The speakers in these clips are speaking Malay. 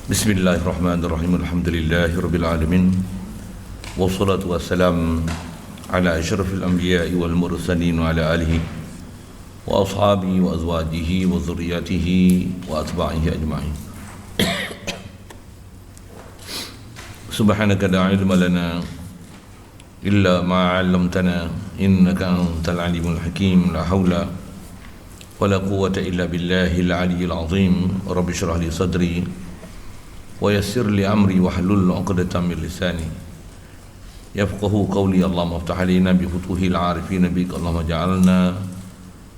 Bismillahirrahmanirrahim. Alhamdulillahi rabbil alamin. Wassalatu wassalam ala asyrafil anbiya'i wal mursalin wa ala alihi wa ashabihi wa azwajihi wa dhurriyyatihi wa atba'ihi ajma'in. Subhanaka la ilma lana illa ma 'allamtana innaka antal alimul hakim. La haula wa la quwwata illa billahil aliyyil azim. Rabbi shrah li sadri wa yassir li amri wahlul 'uqdatam min lisani yafqahu qawli. Allahumma iftah alaina bi futuhil 'arifin bik. Allahumma ja'alna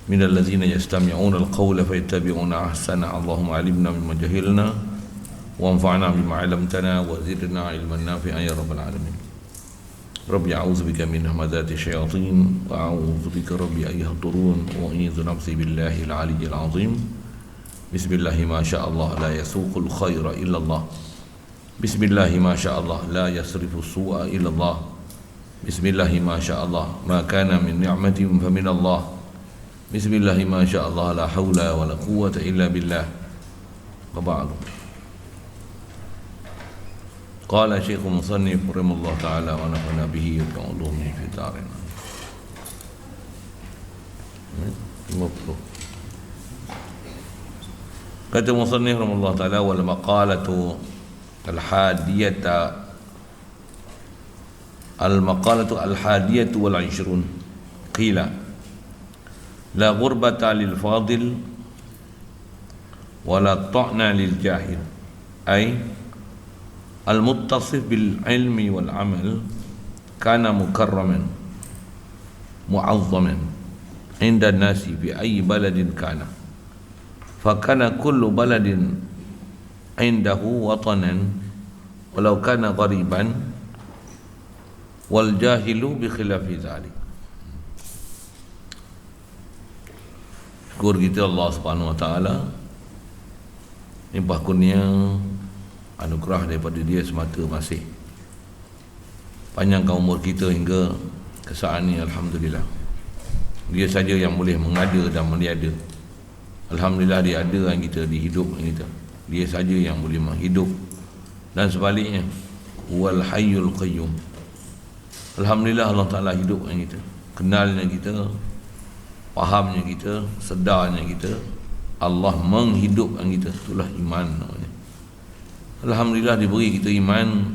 minal ladzina yastami'una al-qawla fayattabi'una ahsana. Allahumma 'allimna mimma jahilna wanfa'na bima 'allamtana wa zidna 'ilman nafi'an ya rabbal alamin. Rabbi a'udzu bika min hamazati syayatin wa a'udzu bika rabbi an yahdurun wa a'udzu nafsi billahi al-'aliyyil 'azim. Bismillahi ma sya'allah la yasuqul khaira illallah. Bismillahi ma sya'allah la yasrifu su'a illallah. Bismillahi ma sya'allah ma kana min ni'matin fa min Allah. Bismillahi ma sya'allah la hawla wa la quwwata illa billah. Wa ba'du. Qala Syekh Musannif rahimahullah ta'ala wa nafa'ana bihi wa ulumihi fi darin. 50. Kata Musannif rahimahullah ta'ala, wal maqalatu al-hadiyatu wal 'ishrun qila la ghurbata lil fadil wa la ta'na lil jahil, ay al-muttasif bil ilmi wal amal kana mukarraman mu'azzaman inda an-nasi fi ayyi baladin kana. Fakana kullu baladin indahu watanan walau kana ghariban wal jahilu bi khilafi dzalik. Syukur kita Allah Subhanahu wa taala, limpah kurnia anugerah daripada Dia semata masih panjangkan umur kita hingga ke saat ini. Alhamdulillah, Dia saja yang boleh mengada dan meniada. Alhamdulillah, Dia ada yang kita, dihidupkan kita. Dia saja yang boleh menghidup, dan sebaliknya, wal hayyul qayyum. Alhamdulillah, Allah Ta'ala hidupkan kita, kenalnya kita, fahamnya kita, sedarnya kita. Allah menghidupkan kita, itulah iman namanya. Alhamdulillah, diberi kita iman,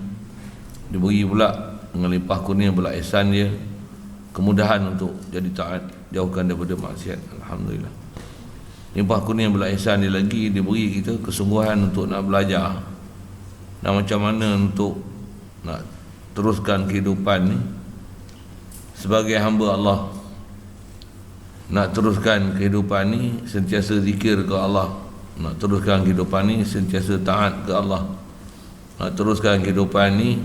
diberi pula dengan limpah kurnia pula ihsan Dia, kemudahan untuk jadi taat, jauhkan daripada maksiat. Alhamdulillah, limpah kurnia pula ihsan Dia lagi, diberi kita kesungguhan untuk nak belajar dan macam mana untuk nak teruskan kehidupan ni sebagai hamba Allah. Nak teruskan kehidupan ni sentiasa zikir ke Allah, nak teruskan kehidupan ni sentiasa taat ke Allah, nak teruskan kehidupan ni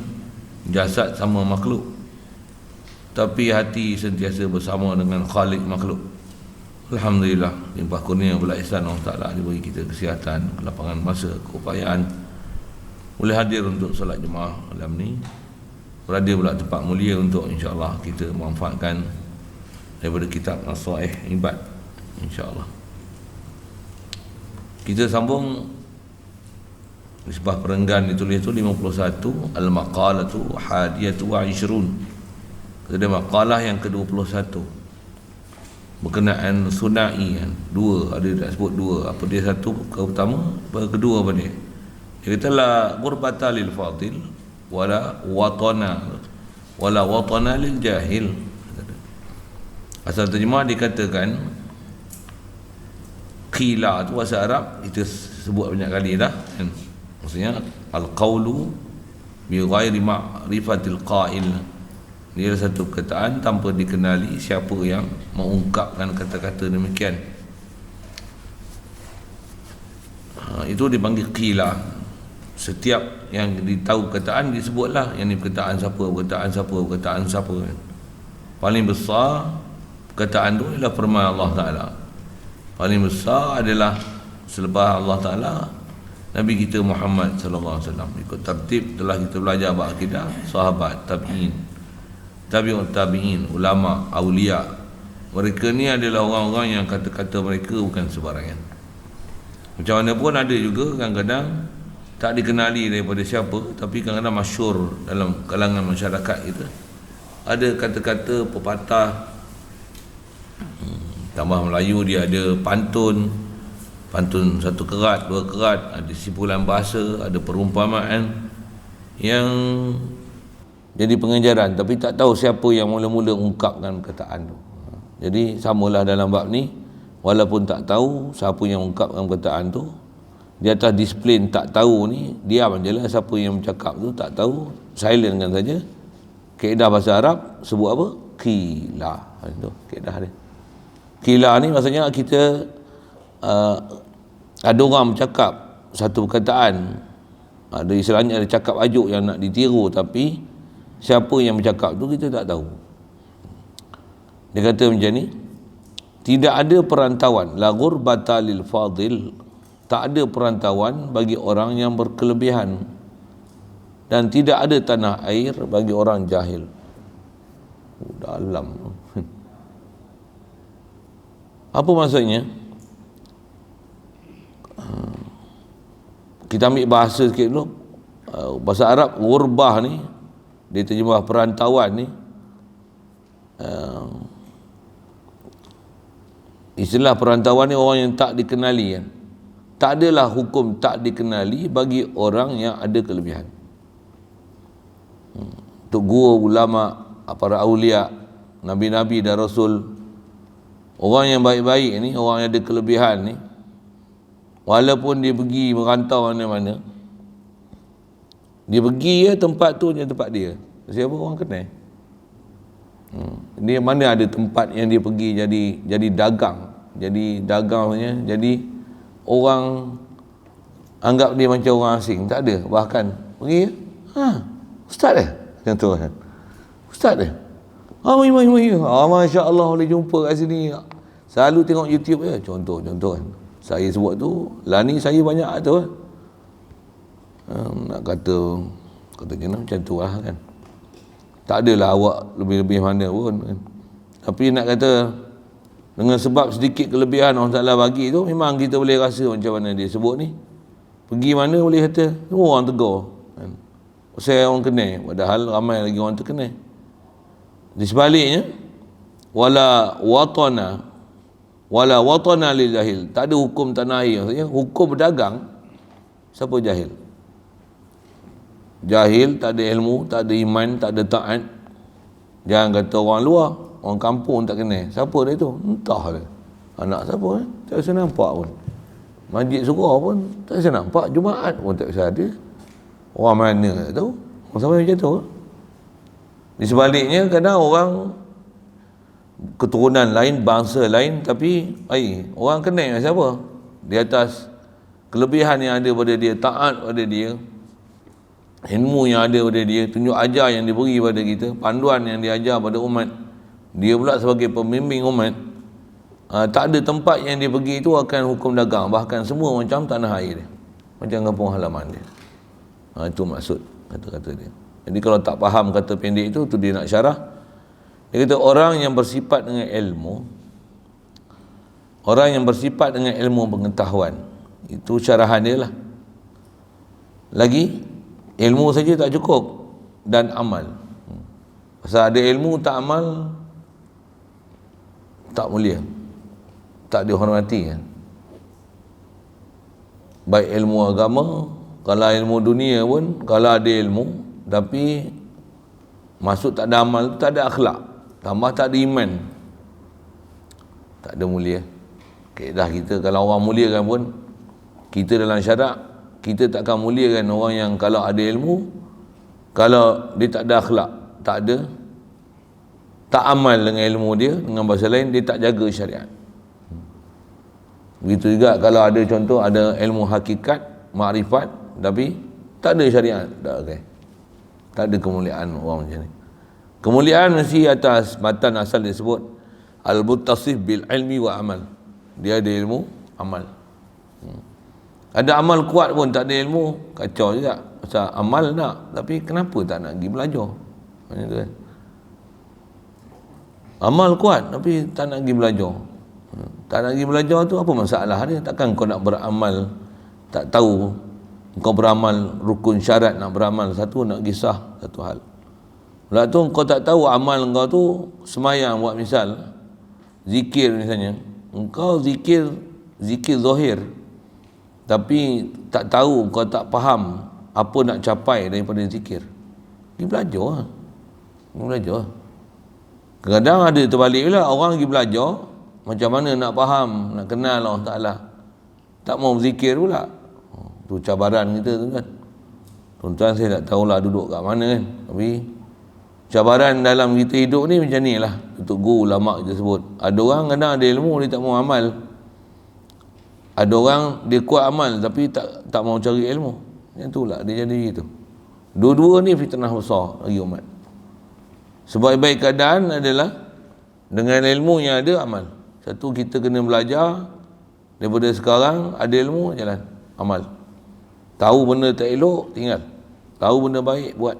jasad sama makhluk tapi hati sentiasa bersama dengan Khalik makhluk. Alhamdulillah, limpah kurnia pula ihsan Allah Ta'ala, diberi kita kesihatan, kelapangan masa, keupayaan boleh hadir untuk solat jemaah malam ni, berada pula tempat mulia untuk insya-Allah kita memanfaatkan daripada kitab Nasaih Ibad insya-Allah. Kita sambung di sebuah perenggan ditulis tu 51, al-maqalatu hadiyatu wa 'ishrun. Ada maqalah yang ke-21 berkenaan sunai kan. Dua, ada tak sebut dua. Apa dia satu ke pertama, kedua apa dia? Dia kata la ghurbata lil fadil wala watana lil jahil. Asal terjemah dikatakan qila tu bahasa Arab kita sebut banyak kali dah kan. Maksudnya al-qawlu bi ghairi ma'rifatil qa'il. Dia adalah satu perkataan tanpa dikenali siapa yang mengungkapkan kata-kata demikian. Itu dipanggil qila. Setiap yang ditahu perkataan disebutlah, yang ni perkataan siapa, perkataan siapa, perkataan siapa. Paling besar perkataan itu adalah firman Allah Ta'ala. Paling besar adalah selepas Allah Ta'ala Nabi kita Muhammad sallallahu alaihi wasallam. Ikut tertib telah kita belajar bab akidah, sahabat, tabi'in, tabi'ut tabi'in, ulama, aulia. Mereka ni adalah orang-orang yang kata-kata mereka bukan sebarangan. Macam mana pun ada juga kadang-kadang tak dikenali daripada siapa, tapi kadang-kadang masyhur dalam kalangan masyarakat kita. Ada kata-kata pepatah, tambah Melayu dia ada pantun satu kerat, dua kerat, ada simpulan bahasa, ada perumpamaan yang jadi pengajaran, tapi tak tahu siapa yang mula-mula ungkapkan perkataan tu. Jadi samalah dalam bab ni, walaupun tak tahu siapa yang ungkapkan perkataan tu, di atas disiplin tak tahu ni, diam je lah. Siapa yang bercakap tu tak tahu, silent kan saja. Kaedah bahasa Arab sebut apa? Qila. Itu kaedah dia. Qila ni maksudnya kita ada orang bercakap satu perkataan, ada istilahnya ada cakap ajuk yang nak ditiru, tapi siapa yang bercakap tu kita tak tahu. Dia kata macam ni, tidak ada perantauan, la ghurbata lil fadil, tak ada perantauan bagi orang yang berkelebihan, dan tidak ada tanah air bagi orang jahil. Dalam. Apa maksudnya? Kita ambil bahasa sikit dulu. Bahasa Arab, ghurbah ni, dia terjemah perantauan ni, istilah perantauan ni orang yang tak dikenali kan. Tak adalah hukum tak dikenali bagi orang yang ada kelebihan. Untuk guru, ulama, para aulia, nabi-nabi dan rasul, orang yang baik-baik ni, orang yang ada kelebihan ni, walaupun dia pergi merantau mana-mana, dia pergi ya, tempat tu je tempat dia. Siapa orang kenal. Dia mana ada tempat yang dia pergi jadi dagang. Jadi dagangnya, jadi orang anggap dia macam orang asing. Tak ada. Bahkan pergi, ustaz dia. Macam tu kan. Ustaz dia. Masya Allah boleh jumpa kat sini. Selalu tengok YouTube je. Contoh kan. Saya sebut tu, lani saya banyak tu kan. Nak kata macam tu lah kan. Tak adalah awak lebih-lebih mana pun kan. Tapi nak kata dengan sebab sedikit kelebihan orang Ta'ala bagi tu, memang kita boleh rasa macam mana dia sebut ni. Pergi mana boleh kata semua orang tegur kan. Saya orang kenal, padahal ramai lagi orang terkenal. Di sebaliknya, wala watana lil jahil, tak ada hukum tanah air. Maksudnya hukum berdagang, siapa jahil? Jahil, tak ada ilmu, tak ada iman, tak ada taat. Jangan kata orang luar, orang kampung tak kenal. Siapa dia tu? Entah dia. Anak siapa tak bisa nampak pun. Masjid surau pun tak bisa nampak. Jumaat pun tak bisa ada. Orang mana tak tahu. Orang sampai macam tu. Di sebaliknya, kadang orang keturunan lain, bangsa lain, tapi orang kenal siapa? Di atas kelebihan yang ada pada dia, taat pada dia, ilmu yang ada pada dia, tunjuk ajar yang diberi pada kita, panduan yang diajar pada umat, dia pula sebagai pembimbing umat, tak ada tempat yang dia pergi itu akan hukum dagang, bahkan semua macam tanah air dia, macam kampung halaman dia. Itu maksud kata-kata dia. Jadi kalau tak faham kata pendek itu, tu dia nak syarah. Dia kata orang yang bersifat dengan ilmu, orang yang bersifat dengan ilmu pengetahuan, itu syarahan dia lah. Lagi, ilmu saja tak cukup, dan amal. Pasal ada ilmu tak amal, tak mulia, tak dihormati kan. Baik ilmu agama, kalau ilmu dunia pun, kalau ada ilmu tapi masuk tak ada amal, tak ada akhlak, tambah tak ada iman, tak ada mulia. Kaedah kita, kalau orang muliakan pun, kita dalam syarak, kita takkan muliakan orang yang kalau ada ilmu, kalau dia tak ada akhlak, tak amal dengan ilmu dia, dengan bahasa lain, dia tak jaga syariat. Begitu juga kalau ada contoh, ada ilmu hakikat, makrifat, tapi tak ada syariat, tak ada kemuliaan orang macam ni. Kemuliaan mesti atas matan asal dia sebut al-muttasif bil ilmi wa amal. Dia ada ilmu, amal. Ada amal kuat pun tak ada ilmu, kacau juga. Pasal amal nak, tapi kenapa tak nak pergi belajar? Macam tu kan. Amal kuat tapi tak nak pergi belajar. Tak nak pergi belajar tu apa masalah dia? Takkan kau nak beramal tak tahu Engkau beramal rukun syarat nak beramal satu, nak kisah satu hal. Pula tu engkau tak tahu amal engkau tu semayang buat misal zikir misalnya, engkau zikir zahir tapi tak tahu, engkau tak faham apa nak capai daripada zikir. Pergi belajar lah. Kadang-kadang ada terbalik pula, orang pergi belajar macam mana nak faham, nak kenal Allah Ta'ala, tak mau berzikir pula. Tu cabaran kita tu kan. Tuan-tuan, saya tak tahulah duduk kat mana kan, tapi cabaran dalam kita hidup ni macam ni lah. Untuk guru ulama kita sebut, ada orang kadang ada ilmu dia tak mau amal, ada orang dia kuat amal tapi tak mau cari ilmu. Yang tu lah dia jadi gitu. Dua-dua ni fitnah besar bagi umat. Sebaik-baik keadaan adalah dengan ilmu yang ada amal. Satu, kita kena belajar daripada sekarang, ada ilmu jalan amal. Tahu benda tak elok tinggal, tahu benda baik buat.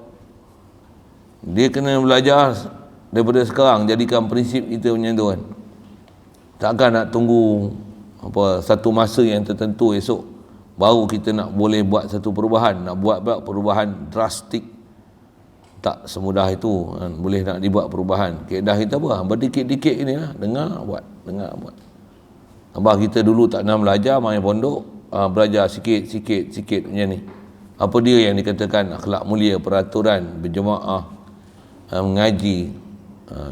Dia kena belajar daripada sekarang, jadikan prinsip kita macam tu kan. Takkan nak tunggu satu masa yang tertentu esok baru kita nak boleh buat satu perubahan, nak buat perubahan drastik. Tak semudah itu kan. Boleh nak dibuat perubahan. Kaedah kita apa? Berdikit-dikit ni lah, dengar buat. Abah kita dulu tak nak belajar, main pondok, belajar sikit macam ni. Apa dia yang dikatakan akhlak mulia, peraturan, berjemaah, mengaji,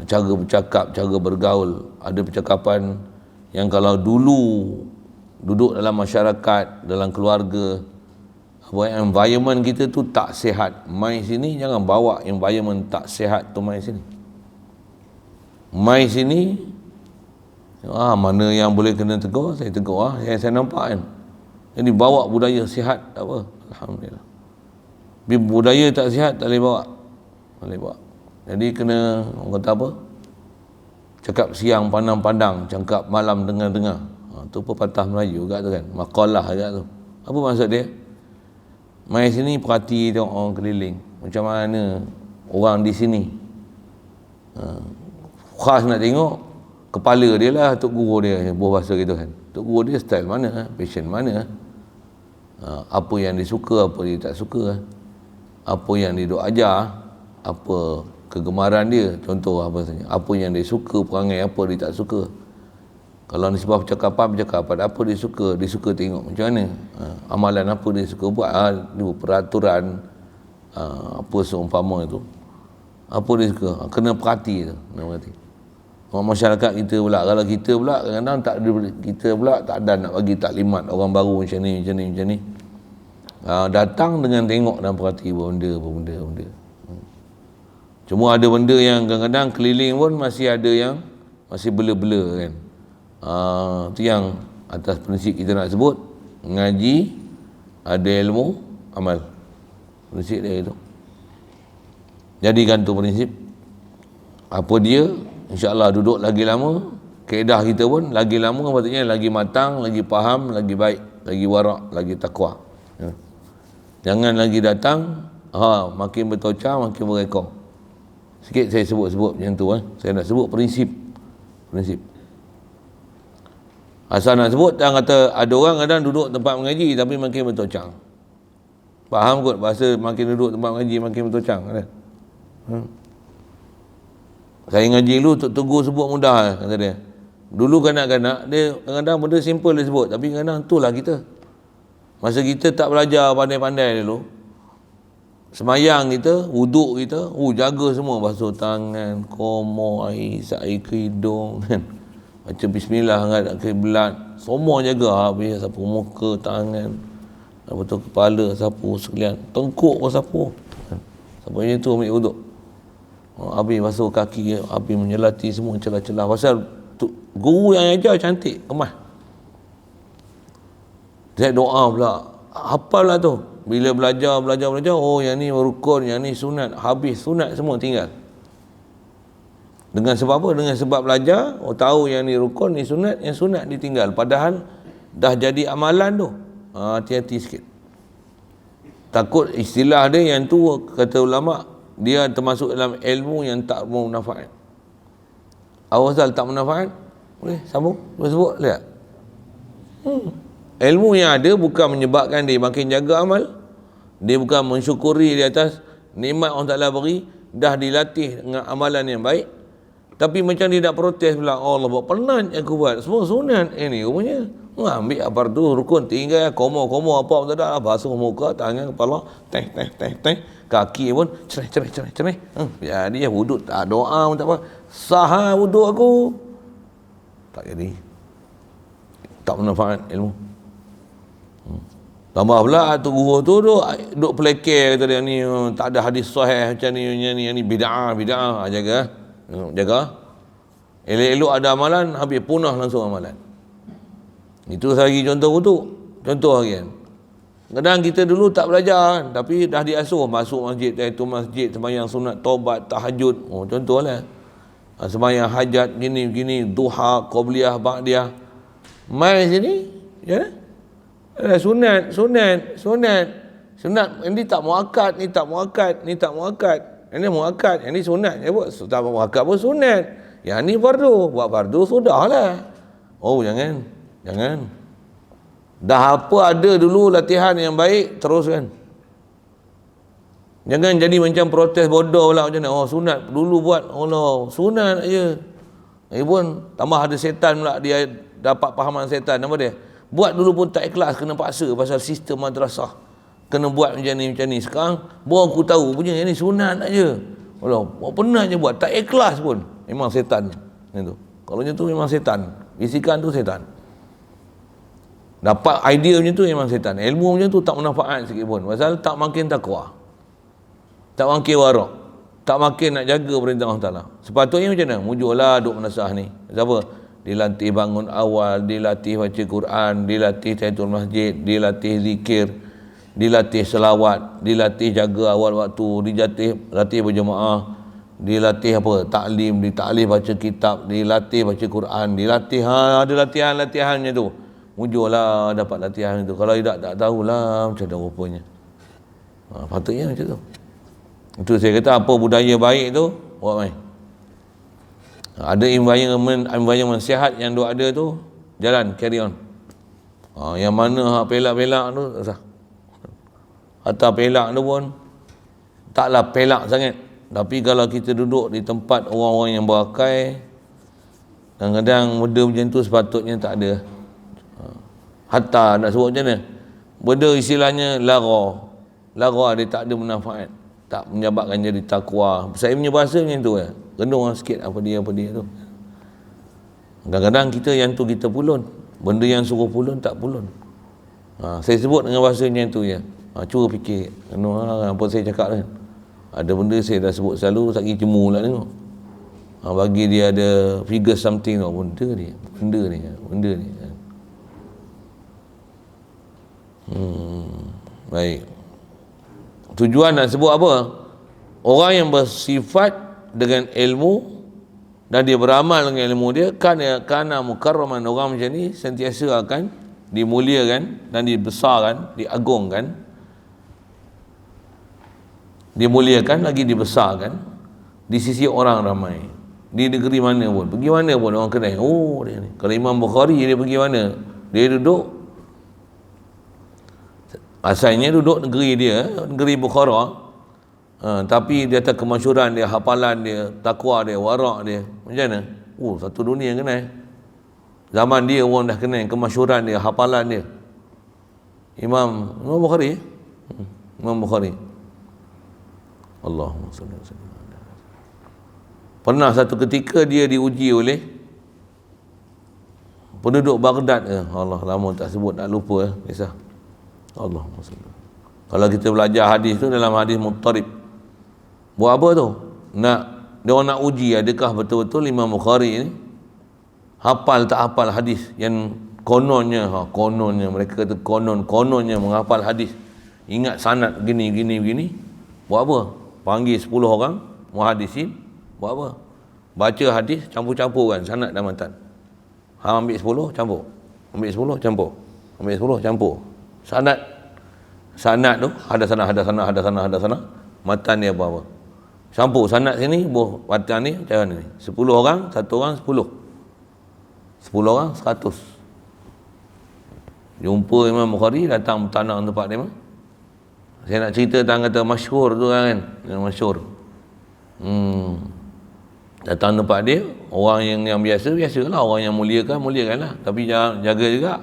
cara bercakap, cara bergaul. Ada percakapan yang kalau dulu duduk dalam masyarakat, dalam keluarga, environment kita tu tak sihat, mai sini jangan bawa environment tak sihat tu mai sini. Mai sini, mana yang boleh kena tegur, saya tegur yang saya nampak kan. Jadi bawa budaya sihat, tak apa, alhamdulillah. Tapi budaya tak sihat tak boleh bawa. Jadi kena, orang kata apa, cakap siang pandang-pandang, cakap malam dengar-dengar. Tu pepatah Melayu juga tu kan, maqalah juga tu. Apa maksud dia? Mai sini perhati tengok orang keliling, macam mana orang di sini. Khas nak tengok kepala dia lah, tok guru dia, buah bahasa gitu kan. Tok guru dia style mana, passion mana, apa yang dia suka, apa dia tak suka, apa yang dia duk ajar, apa kegemaran dia. Contoh apa saja, apa yang dia suka, perangai apa dia tak suka. Kalau ni sebab percakapan apa dia suka tengok macam mana, amalan apa dia suka buat, peraturan, apa seumpama itu, apa dia suka, kena perhati tu, Orang masyarakat kita pula, kalau kita pula kadang-kadang kita pula tak ada nak bagi taklimat orang baru macam ni. Datang dengan tengok dan perhati benda. Cuma ada benda yang kadang-kadang keliling pun masih ada yang masih bela-bela kan. Itu yang atas prinsip kita nak sebut, ngaji, ada ilmu, amal. Prinsip dia itu. Jadikan tu prinsip. Apa dia, insya-Allah duduk lagi lama, kaedah kita pun lagi lama, patutnya lagi matang, lagi faham, lagi baik, lagi warak, lagi takwa. Jangan lagi datang makin bertocah, makin berekor. Sikit saya sebut macam tu Saya nak sebut prinsip. Asal nak sebut, dan kata ada orang kadang duduk tempat mengaji tapi makin bertocang. Faham kot bahasa makin duduk tempat mengaji makin bertocang kan? Saya ngaji dulu Tok Guru sebut mudah kata dia. Dulu kanak-kanak dia kadang-kadang benda simple dia sebut, tapi kadang itulah kita. Masa kita tak belajar pandai-pandai dulu, semayang kita, wuduk kita, jaga semua, basuh tangan, komor, air, air ke hidung kan. Baca bismillah, ngadap kiblat, semua jaga. Habis sapu muka, tangan, apa tu, kepala sapu sekalian, tengkuk pun sapu. Sapu macam tu ambil wuduk. Habis basuh kaki, habis menyelati semua celah-celah. Pasal tu, guru yang ajar cantik, kemas. Saya doa pula, hafal lah tu. Bila belajar, yang ni rukun, yang ni sunat. Habis sunat semua tinggal. Dengan sebab apa? Dengan sebab belajar, tahu yang ni rukun, ni sunat, yang sunat ditinggal. Padahal dah jadi amalan tu. Hati-hati sikit. Takut istilah dia yang tu, kata ulama, dia termasuk dalam ilmu yang tak bermanfaat. Awasal tak bermanfaat? Boleh sambung? Boleh sebut? Lihat. Ilmu yang ada bukan menyebabkan dia makin jaga amal. Dia bukan mensyukuri di atas nikmat Allah Ta'ala beri, dah dilatih dengan amalan yang baik. Tapi macam dia nak protes pula, oh Allah buat penat aku buat, semua sunat. Ni rupanya ambil apa tu rukun, tinggal komo apa pun tak ada, basuh muka, tangan, kepala, teh, kaki pun cerai. Jadi wuduk tak doa pun tak apa. Sah wuduk aku. Tak jadi. Tak bermanfaat ilmu. Tambah pula tu guru tu duk pelekeh kata dia ni tak ada hadis sahih macam ni bid'ah jaga. Elok-elok ada amalan habis punah langsung amalan. Itu sehari contoh wudu. Contoh lagi kan. Kadang kita dulu tak belajar kan, tapi dah diasuh masuk masjid, itu masjid sembahyang sunat, taubat, tahajud. Oh contohlah. Sembahyang hajat gini, duha, qabliyah, ba'diyah. Mai sini, ya. Sunat. Ini tak muakkad, ni tak muakkad. Ini muakkad, ini sunat. Ya buat tak muakkad pun sunat. Yang ni fardu, buat fardu sudahlah. Oh jangan. Dah apa ada dulu latihan yang baik, teruskan. Jangan jadi macam protes bodoh pula macam ni. Oh sunat dulu buat, Allah sunat aja. Pun tambah ada setan pula, dia dapat pahaman setan. Apa dia? Buat dulu pun tak ikhlas, kena paksa pasal sistem madrasah. Kena buat macam ni. Sekarang baru aku tahu punya ni sunat aja. Allah, pernah je buat, tak ikhlas pun. Memang setan. Itu. Kalau macam tu memang setan. Bisikan tu setan. Dapat idea macam tu memang setan. Ilmu macam tu tak manfaat sikit pun. Pasal tak makin takwa. Tak makin warak. Tak makin nak jaga perintah Allah Ta'ala. Sepatutnya macam mana? Mujurlah duk menasah ni. Siapa? Dilatih bangun awal, dilatih baca Quran, dilatih tahiyatul masjid, dilatih zikir, dilatih selawat, dilatih jaga awal waktu, dilatih berjemaah, dilatih apa? Taklim, ditaklim baca kitab, dilatih baca Quran, dilatih ada latihannya tu. Mujurlah dapat latihan itu. Kalau tak tahulah macam mana rupanya. Patutnya macam tu. Itu saya kata apa budaya baik tu buat main. Ada environment sihat yang duk ada tu, jalan, carry on. Yang mana pelak-pelak tu tak sah. Atau pelak tu pun taklah pelak sangat. Tapi kalau kita duduk di tempat orang-orang yang berakai, kadang-kadang benda macam tu sepatutnya tak ada. Hatta nak sebut macam mana, benda istilahnya lara dia tak ada manfaat, tak menyebabkan jadi takwa. Saya punya bahasa macam tu ya. Renung sikit apa dia tu. Kadang-kadang kita pulun, benda yang suruh pulun tak pulun. Saya sebut dengan bahasa macam tu ya. Cuba fikir renung apa saya cakap kan. Ada benda saya dah sebut selalu, tak kira cemu lah tengok. Bagi dia ada figure something tau, benda ni. Baik. Tujuan nak sebut apa? Orang yang bersifat dengan ilmu dan dia beramal dengan ilmu dia, kana mukarraman, orang macam ni sentiasa akan dimuliakan dan dibesarkan, dimuliakan lagi dibesarkan di sisi orang ramai. Di negeri mana pun, pergi mana pun orang kenal. Oh dia ni. Kalau Imam Bukhari dia pergi mana? Dia duduk, asalnya duduk negeri dia, negeri Bukhara. Tapi dia atas kemasyhuran dia, hafalan dia, takwa dia, warak dia, macam mana? Satu dunia kenal. Zaman dia orang dah kenal kemasyhuran dia, hafalan dia. Imam Bukhari. Imam Bukhari. Allahumma salli alaihi wasallam. Pernah satu ketika dia diuji oleh penduduk Baghdad. Allah lama tak sebut, nak lupa kisah. Allahumma salli. Kalau kita belajar hadis tu dalam hadis muttarib, buat apa tu? Dia orang nak uji adakah betul-betul Imam Bukhari ni hafal tak hafal hadis yang kononnya mereka kata kononnya menghafal hadis, ingat sanad gini. Buat apa? Panggil 10 orang muhaddisin, buat apa? Baca hadis, campur-campurkan sanad dan matan. Ambil 10 campur, ambil 10 campur, ambil 10 campur. Sanad tu ada sana, matan dia apa? Campur sanad sini, matan ni macam mana ni? 10 orang, 1 orang 10. 10 orang 100. Jumpa Imam Bukhari, datang bertanah tempat dia. Saya nak cerita tentang kata masyhur tu kan, yang masyhur. Datang tempat dia, orang yang biasalah, orang yang muliakanlah, tapi jaga juga.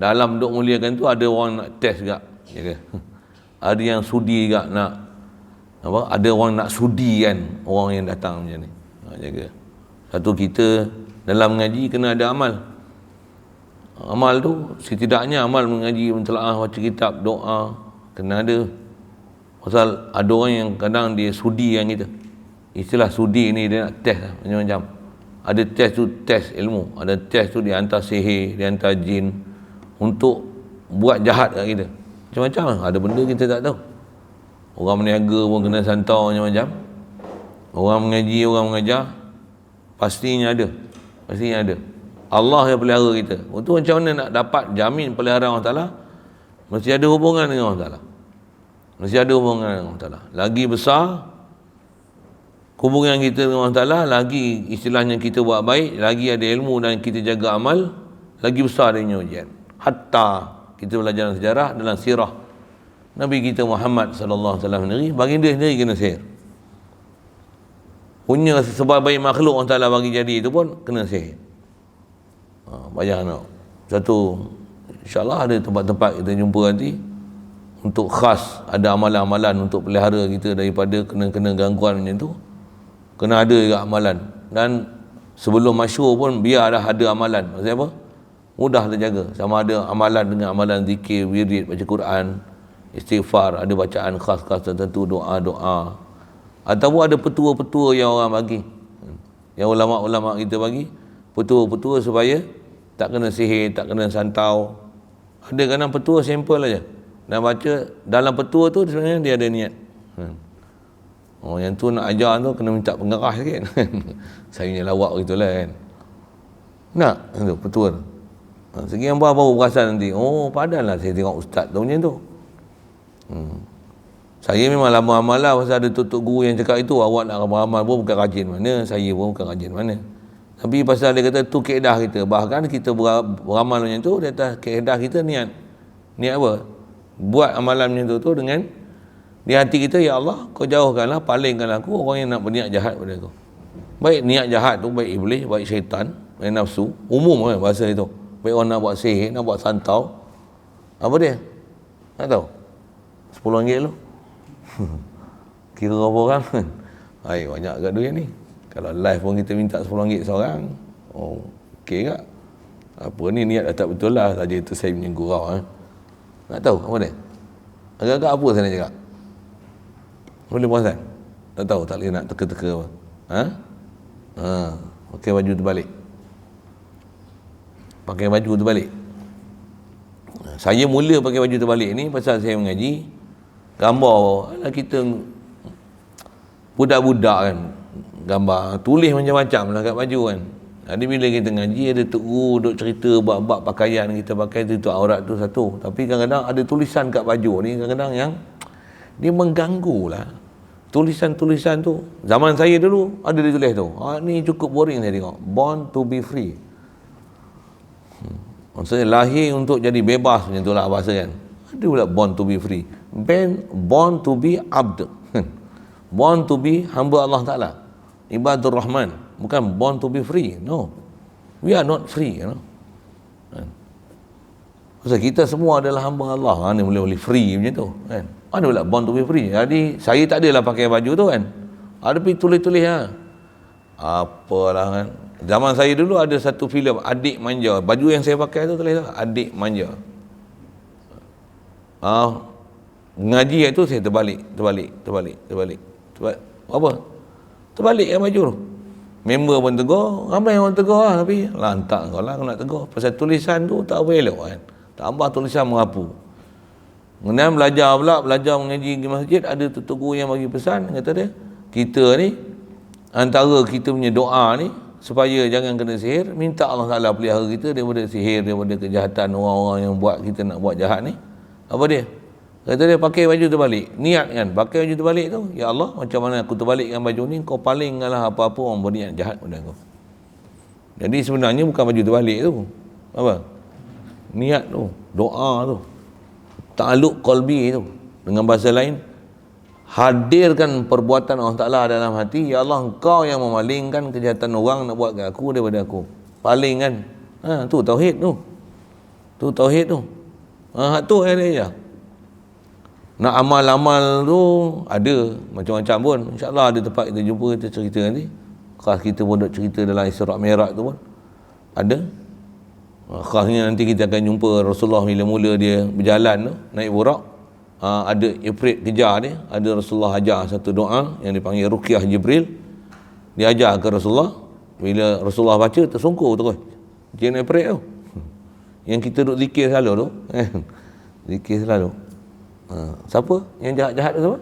Dalam duk muliakan tu ada orang nak test juga, jaga. Ada yang sudi juga nak apa? Ada orang nak sudi kan orang yang datang macam ni. Jaga. Satu, kita dalam mengaji kena ada amal. Amal tu setidaknya amal mengaji, mentelaah, baca kitab, doa kena ada. Pasal ada orang yang kadang dia sudi yang kita. Istilah sudi ni dia nak test lah, macam-macam. Ada test tu test ilmu, ada test tu dia hantar sihir, dia hantar jin untuk buat jahat kat kita. Macam-macam lah. Ada benda kita tak tahu. Orang berniaga pun kena santau macam-macam. Orang mengaji, orang mengajar, pastinya ada. Allah yang pelihara kita. Untuk macam mana nak dapat jamin peliharaan Allah Ta'ala? Mesti ada hubungan dengan Allah Ta'ala. Lagi besar hubungan kita dengan Allah Ta'ala, lagi istilahnya kita buat baik, lagi ada ilmu dan kita jaga amal, lagi besar adanya ujian. Hatta kita belajar dalam sejarah, dalam sirah Nabi kita Muhammad sallallahu alaihi wasallam sendiri, baginda sendiri kena sihir. Punya sebaik-baik makhluk Allah Ta'ala bagi jadi itu pun kena sihir. Bayang satu, insyaAllah ada tempat-tempat kita jumpa nanti untuk khas, ada amalan-amalan untuk pelihara kita daripada kena gangguan macam tu. Kena ada juga amalan. Dan sebelum masyhur pun biarlah ada amalan. Maksudnya apa? Mudah terjaga. Sama ada amalan dengan amalan zikir, wirid, baca Quran, istighfar, ada bacaan khas-khas tertentu, doa-doa. Ataupun ada petua-petua yang orang bagi, yang ulama-ulama kita bagi, petua-petua supaya tak kena sihir, tak kena santau. Ada kadang petua simple aja. Dan baca dalam petua tu sebenarnya dia ada niat. Oh, yang tu nak ajar tu kena minta pengarah sikit. Saya punya lawak gitulah kan. Nak tu petua tu. Segi yang baru perasan nanti, oh padahal saya tengok ustaz tu macam tu. Saya memang lama amal lah, pasal ada tutup guru yang cakap itu, awak nak beramal pun bukan rajin mana, saya pun bukan rajin mana. Tapi pasal dia kata tu kaedah kita, bahkan kita beramal macam tu, dia kata kaedah kita niat apa? Buat amalan macam tu dengan di hati kita, ya Allah, kau jauhkanlah, palingkanlah aku orang yang nak berniat jahat pada aku. Baik niat jahat tu, baik iblis, baik syaitan, baik nafsu, umum kan bahasa itu. Baik orang nak buat sihir, nak buat santau, apa dia? Tak tahu. RM10 lu. Kira berapa orang? Hai, banyak kat duit ni. Kalau live pun kita minta RM10 seorang. Oh, okey tak? Apa ni niat dah tak betul lah. Saja itu saya punya gurau. Tak tahu apa dia? Agak-agak apa saya nak cakap? Boleh perasan? Tak tahu, tak boleh nak teka-teka apa. Pakai baju terbalik. Pakai baju terbalik. Saya mula pakai baju terbalik ni pasal saya mengaji. Gambar kita budak-budak kan, gambar, tulis macam-macam lah kat baju kan. Jadi bila kita ngaji, ada tok guru duk cerita bab-bab pakaian kita pakai, tutup aurat tu satu. Tapi kadang-kadang ada tulisan kat baju ni, kadang-kadang yang dia mengganggu lah. Tulisan-tulisan tu, zaman saya dulu ada dia tulis tu. Ni cukup boring saya tengok. Born to be free. Maksudnya lahir untuk jadi bebas, macam tu lah bahasa kan. Ada pula born to be free. Born to be abd. Born to be hamba Allah Ta'ala, Ibadur Rahman. Bukan born to be free. No, we are not free, you know. Pasal kita semua adalah hamba Allah. Mana boleh free macam tu kan. Mana pula born to be free. Jadi saya tak adalah pakai baju tu kan. Ada pergi tulis-tulis apalah kan. Zaman saya dulu ada satu filem Adik Manja. Baju yang saya pakai tu tulis Adik Manja. Ngaji itu saya terbalik. Apa? Terbalik kan baju tu. Member pun tegur, ramai orang tegur lah, tapi lantak kau lah, kau nak tegur. Pasal tulisan tu tak apa elok kan. Tambah tulisan merapu. Kemudian belajar mengaji di masjid, ada tutup guru yang bagi pesan, kata dia, kita ni, antara kita punya doa ni, supaya jangan kena sihir, minta Allah Ta'ala pelihara kita daripada sihir, daripada kejahatan orang-orang yang buat kita nak buat jahat ni. Apa dia? Kata dia, pakai baju terbalik. Niat kan, pakai baju terbalik tu, ya Allah, macam mana aku terbalikkan baju ni, kau palingkanlah apa-apa orang berniat jahat pada aku. Jadi sebenarnya bukan baju terbalik tu. Apa? niat tu, doa tu, ta'alluq qalbi tu. Dengan bahasa lain, hadirkan perbuatan Allah Ta'ala dalam hati. Ya Allah, engkau yang memalingkan kejahatan orang nak buat kat aku daripada aku. Paling kan. Tu tauhid tu. Tu tauhid tu. Tu ada je. Nak amal-amal tu ada macam-macam pun. InsyaAllah ada tempat kita jumpa, kita cerita nanti. Khas kita pun duk cerita dalam Isra' Mi'raj tu pun ada. Khasnya nanti kita akan jumpa Rasulullah mula-mula dia berjalan tu, naik burak. Ada Ifrit kejar dia. Ada Rasulullah ajar satu doa yang dipanggil Ruqyah Jibril. Dia ajar ke Rasulullah. Bila Rasulullah baca, tersungkur terus jin Ifrit tu. Yang kita duk zikir selalu tu. Zikir selalu. Siapa? Yang jahat-jahat tu siapa?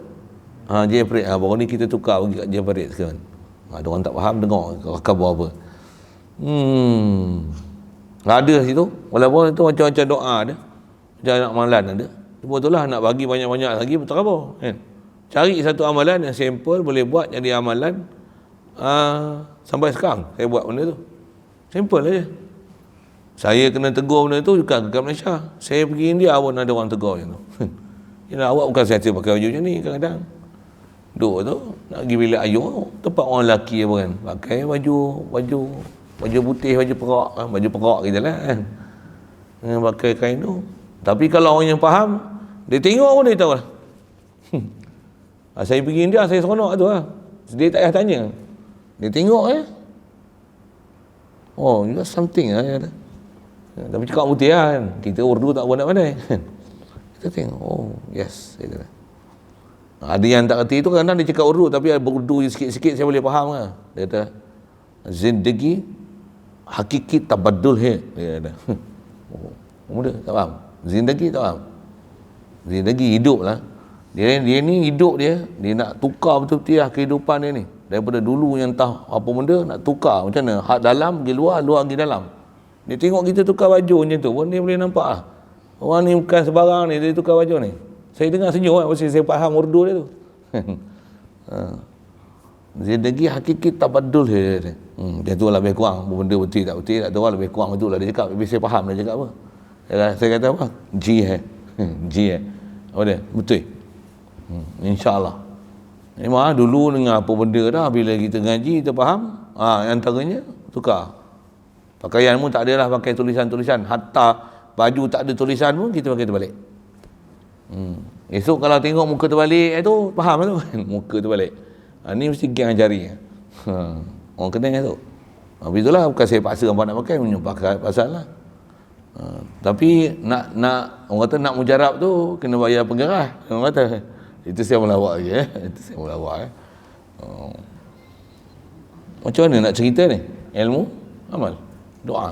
Jin Ifrit. Baru ni kita tukar pergi kat Jin Ifrit sekarang. Ada orang tak faham, dengar khabar apa. Ada situ. Walaupun itu macam-macam doa ada. Macam nak amalan ada. Betul lah, nak bagi banyak-banyak lagi betul apa kan? Cari satu amalan yang simple, boleh buat jadi amalan. Sampai sekarang saya buat benda tu simple aja. Saya kena tegur benda tu juga kat Malaysia. Saya pergi India pun ada orang tegur macam tu. Yalah, awak bukan saya pakai baju macam ni kadang-kadang. Duk tu nak pergi bilik ayuh, tempat orang lelaki apa kan, pakai baju putih, baju perak kan? Baju perak kita lah kan? Pakai kain tu. Tapi kalau orang yang faham, dia tengok pun dia tahu lah. Saya pergi India, saya seronok tu lah. Dia tak payah tanya, dia tengok oh, you got something lah. Tapi cakap putih lah kan. Kita Urdu tak boleh pandai. Kita tengok, oh yes. Ada yang tak kerti tu kadang-kadang dia cakap Urdu, tapi Urdu sikit-sikit saya boleh faham lah. Dia kata, zindagi hakiki tabaddul hai. Dia kata, muda tak faham. Zindagi tak faham. Zindagi hidup lah. Dia ni hidup dia nak tukar betul-betul lah kehidupan dia ni. Daripada dulu yang tahu apa benda, nak tukar macam mana. Hak dalam pergi luar, luar pergi dalam. Dia tengok kita tukar baju macam tu pun dia boleh nampak lah. Orang ni bukan sebarang ni, dia tukar baju ni. Saya dengar senyum lah, pasal saya faham Urdu dia tu. Zindagi hakiki tabaddul dia. Dia tu lah lebih kurang. Benda betul tak betul, tak tahu lah lebih kurang betul lah dia cakap. Tapi saya faham dia cakap apa. Saya kata apa? Ji hai. Apa dia? Betul. InsyaAllah. Memang dulu dengar apa benda dah. Bila kita ngaji, kita faham. Antaranya tukar. Pakaian pun tak adalah pakai tulisan-tulisan. Hatta baju tak ada tulisan pun kita pakai terbalik. Esok kalau tengok muka terbalik tu faham tu kan. Muka terbalik. Ni mesti geng ajari. Orang kena tu. Habis itulah bukan saya paksa orang nak pakai, pakai pasal lah. Tapi nak orang kata nak mujarab tu kena bayar penggarah. Orang kata itu saya melawak je. Itu saya melawak. Macam mana nak cerita ni? Ilmu, amal, doa.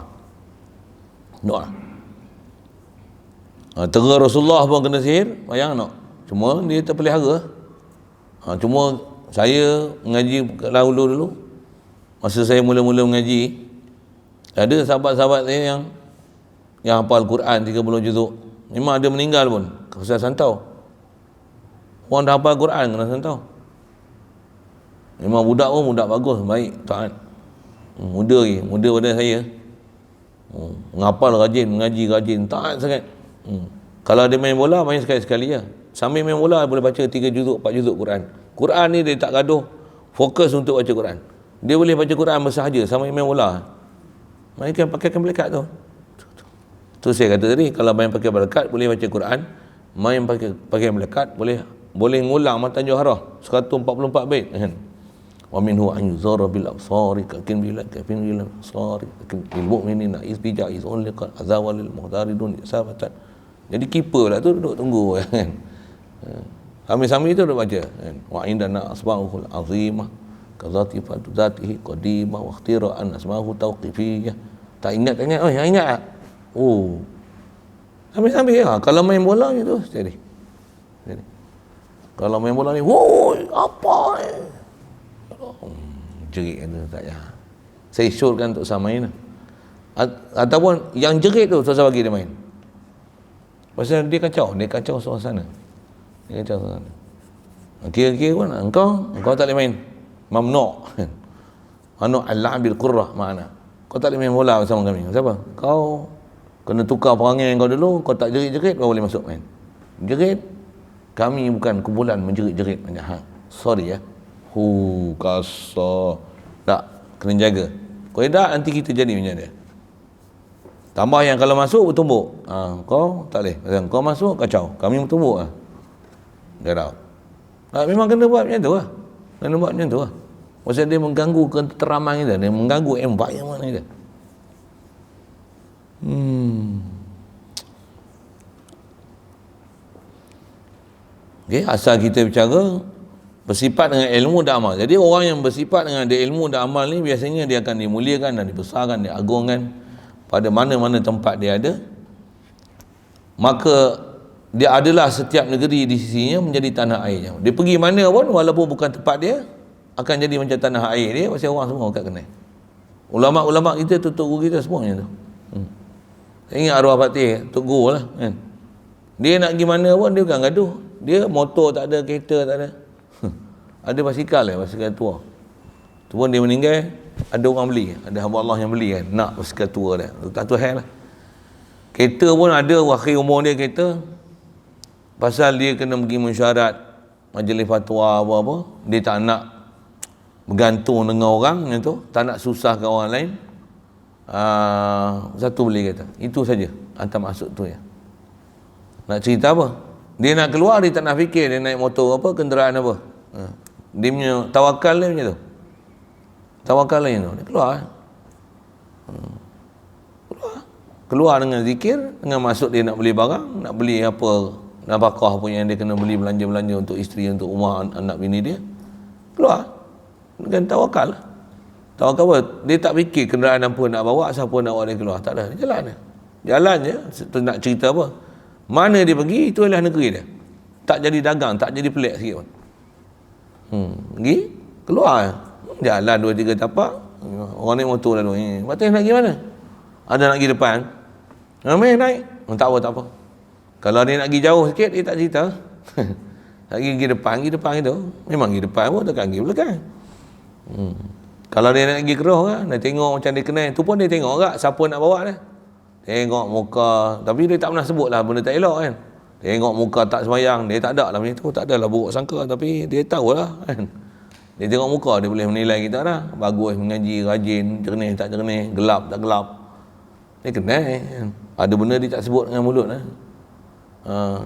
Tengah Rasulullah pun kena sihir, bayang tak? Cuma dia terpelihara. Cuma saya mengaji dulu. Masa saya mula-mula mengaji, ada sahabat-sahabat saya yang hafal Quran 30 juzuk. Memang ada meninggal pun, pasal santau. Orang dah hafal Quran kena santau. Memang budak pun budak bagus, baik, taat. Muda pada saya. Menghafal rajin, mengaji rajin, taat sangat. Kalau dia main bola, main sekali-sekali je. Sambil main bola boleh baca 3 juzuk, 4 juzuk Quran. Quran ni dia tak gaduh, fokus untuk baca Quran. Dia boleh baca Quran bersahaja sambil main bola. Mainkan pakaikan melekat tu. Tu saya kata tadi, kalau main pakai melekat boleh baca Quran, main pakai melekat boleh ngulang matan Johara 144 bait kan. Wa minhu an yuzara bil absari kakin bil kafin bil absari lil mu'minina izbija izulqa azawalil muhtaridun sabatan. Jadi keeper lah tu duduk tunggu kan. Sambil-sambil itu duduk baca kan. Wa indana asma'ul azimah kazatifatu zatihi qadimah wa ikhtira'an asma'u tawqifiyah. Tak ingat ingat. Sambil-sambil ya. Kalau main bola ni tu jadi. Kalau main bola ni, woi, apa ni? Jerit tu tak payah. Saya syorkan untuk sama main. Ataupun yang jerit tu susah bagi dia main. Pasal dia kacau suasana. Kira-kira pun engkau tak boleh main. Mamnu'. Mamnu' al-la'bil qurrah makna. Kau tak boleh main bola bersama kami. Siapa? Kau Kena tukar perangai kau dulu, kau tak jerit-jerit baru boleh masuk main. Jerit, kami bukan kumpulan menjerit-jerit. Sorry ya. Kasar. Tak, kena jaga. Kalau tak, nanti kita jadi macam dia. Tambah yang kalau masuk bertumbuk. Kau tak boleh. Kau masuk kacau. Kami bertumbuk lah. Get out. Memang kena buat macam tu lah. Kena buat macam tu lah. Maksudnya dia mengganggu keteraman kita. Dia mengganggu environment kita. Okay, asal kita bicara bersifat dengan ilmu dan amal. Jadi orang yang bersifat dengan ada ilmu dan amal ni biasanya dia akan dimuliakan dan dibesarkan, diagungkan pada mana-mana tempat dia ada. Maka dia adalah setiap negeri di sisinya menjadi tanah airnya. Dia pergi mana pun walaupun bukan tempat dia akan jadi macam tanah air dia, pasal orang semua akan kenal. Ulama-ulama kita, Tok Guru kita semua macam tu. Saya ingat arwah Fatih, Tok Guru lah kan. Dia nak pergi mana pun dia bukan gaduh. Dia motor tak ada, kereta tak ada. Ada basikal basikal tua. Tu pun dia meninggal, ada orang beli, ada hamba Allah yang beli kan, nak basikal tua dia. Tak tahu hal lah. Kereta pun ada, akhir umur dia kereta. Pasal dia kena pergi mesyuarat majlis fatwa apa-apa, dia tak nak bergantung dengan orang macam tu, tak nak susahkan orang lain. Satu beli kereta. Itu saja hantar masuk tu ya. Nak cerita apa? Dia nak keluar, dia tak nak fikir dia naik motor apa, kenderaan apa. Dia punya tawakal dia macam tu. Tawakal dia macam tu. Dia keluar. Keluar dengan zikir, dengan masuk dia nak beli barang, nak beli apa, nafkah apa yang dia kena beli, belanja-belanja untuk isteri, untuk rumah anak bini dia. Keluar. Dengan tawakal. Tawakal apa? Dia tak fikir kenderaan apa nak bawa, siapa nak bawa dia keluar. Tak ada. Dia jalan je. Jalan je. Nak cerita apa? Mana dia pergi, itu adalah negeri dia. Tak jadi dagang, tak jadi pelik sikit pun. Pergi, keluar. Jalan 2-3 tapak. Orang naik motor lalu. Patut nak pergi mana? Ada nak pergi depan. Ramai naik. Tak apa. Kalau dia nak pergi jauh sikit, dia tak cerita. Nak pergi depan itu. Memang pergi depan pun, takkan pergi belakang. Kalau dia nak pergi keruh kan, nak tengok macam dia kenal. Tu pun dia tengok tak siapa nak bawa dia. Tengok muka, tapi dia tak pernah sebut lah benda tak elok kan. Tengok muka tak sembahyang, dia tak ada lah macam tu, tak adalah buruk sangka, tapi dia tahulah kan. Dia tengok muka, dia boleh menilai kita dah. Bagus mengaji, rajin, jernih tak jernih, gelap tak gelap. Dia kenal kan. Ada benda dia tak sebut dengan mulut lah.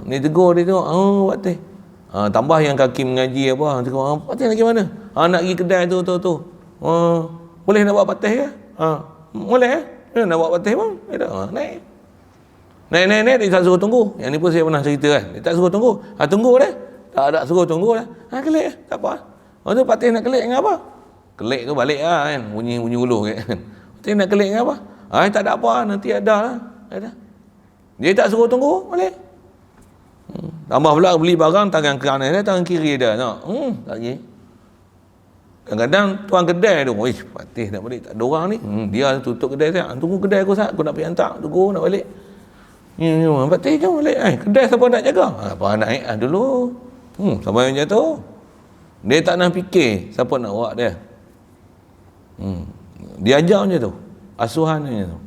Ni tegur dia tengok, Patih. Tambah yang kaki mengaji apa, tegur, Patih nak pergi mana? Nak pergi kedai tu. Boleh nak buat Patih ke? Boleh nak buat Patih pun. Naik. Naik, dia tak suruh tunggu. Yang ni pun saya pernah cerita kan. Dia tak suruh tunggu. Tunggu dah. Tak ada suruh tunggu dah. Kelik tak apa. Lepas tu Patih nak kelik dengan apa? Kelik tu balik lah kan. Bunyi ulu kan. Patih nak kelik dengan apa? Tak ada apa. Nanti ada lah. Dia tak suruh tunggu. Balik. Tambah pula beli barang tangan kanan dia, tangan kiri dia. Tak lagi. Kadang-kadang tuan kedai tu, Patih nak balik, tak ada orang ni. Dia tutup kedai saya. Tunggu kedai aku sat, aku nak pergi hantar. Tunggu nak balik. Patih jom balik. Kedai siapa nak jaga? Apa naik dulu. Sampai macam tu. Dia tak nak fikir siapa nak bawa dia. Dia ajar macam tu. Asuhan macam tu.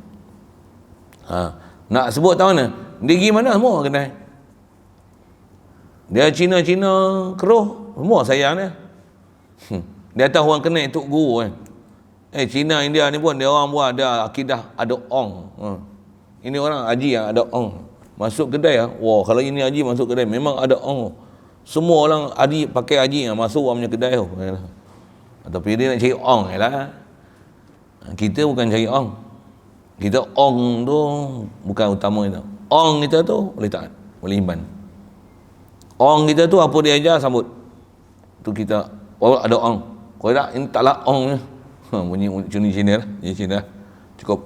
Nak sebut tahu mana? Dia pergi mana semua kedai. Dia Cina-Cina keruh, semua sayang dia. Dia tahu orang kenal Tok Guru kan. Cina, India ni pun dia orang buat ada akidah ada ong. Ini orang haji yang ada ong. Masuk kedai kalau ini haji masuk kedai memang ada ong. Semua orang haji pakai haji masuk orang punya kedai tu. Tapi dia nak cari ong lah. Kita bukan cari ong. Kita ong tu bukan utama kita. Ong kita tu boleh taat, boleh iman. Ong kita tu apa dia ajar sambut. Tu kita ada ong. Kalau tak, ini taklah ong. Bunyi cuni Cina lah. Cina cukup.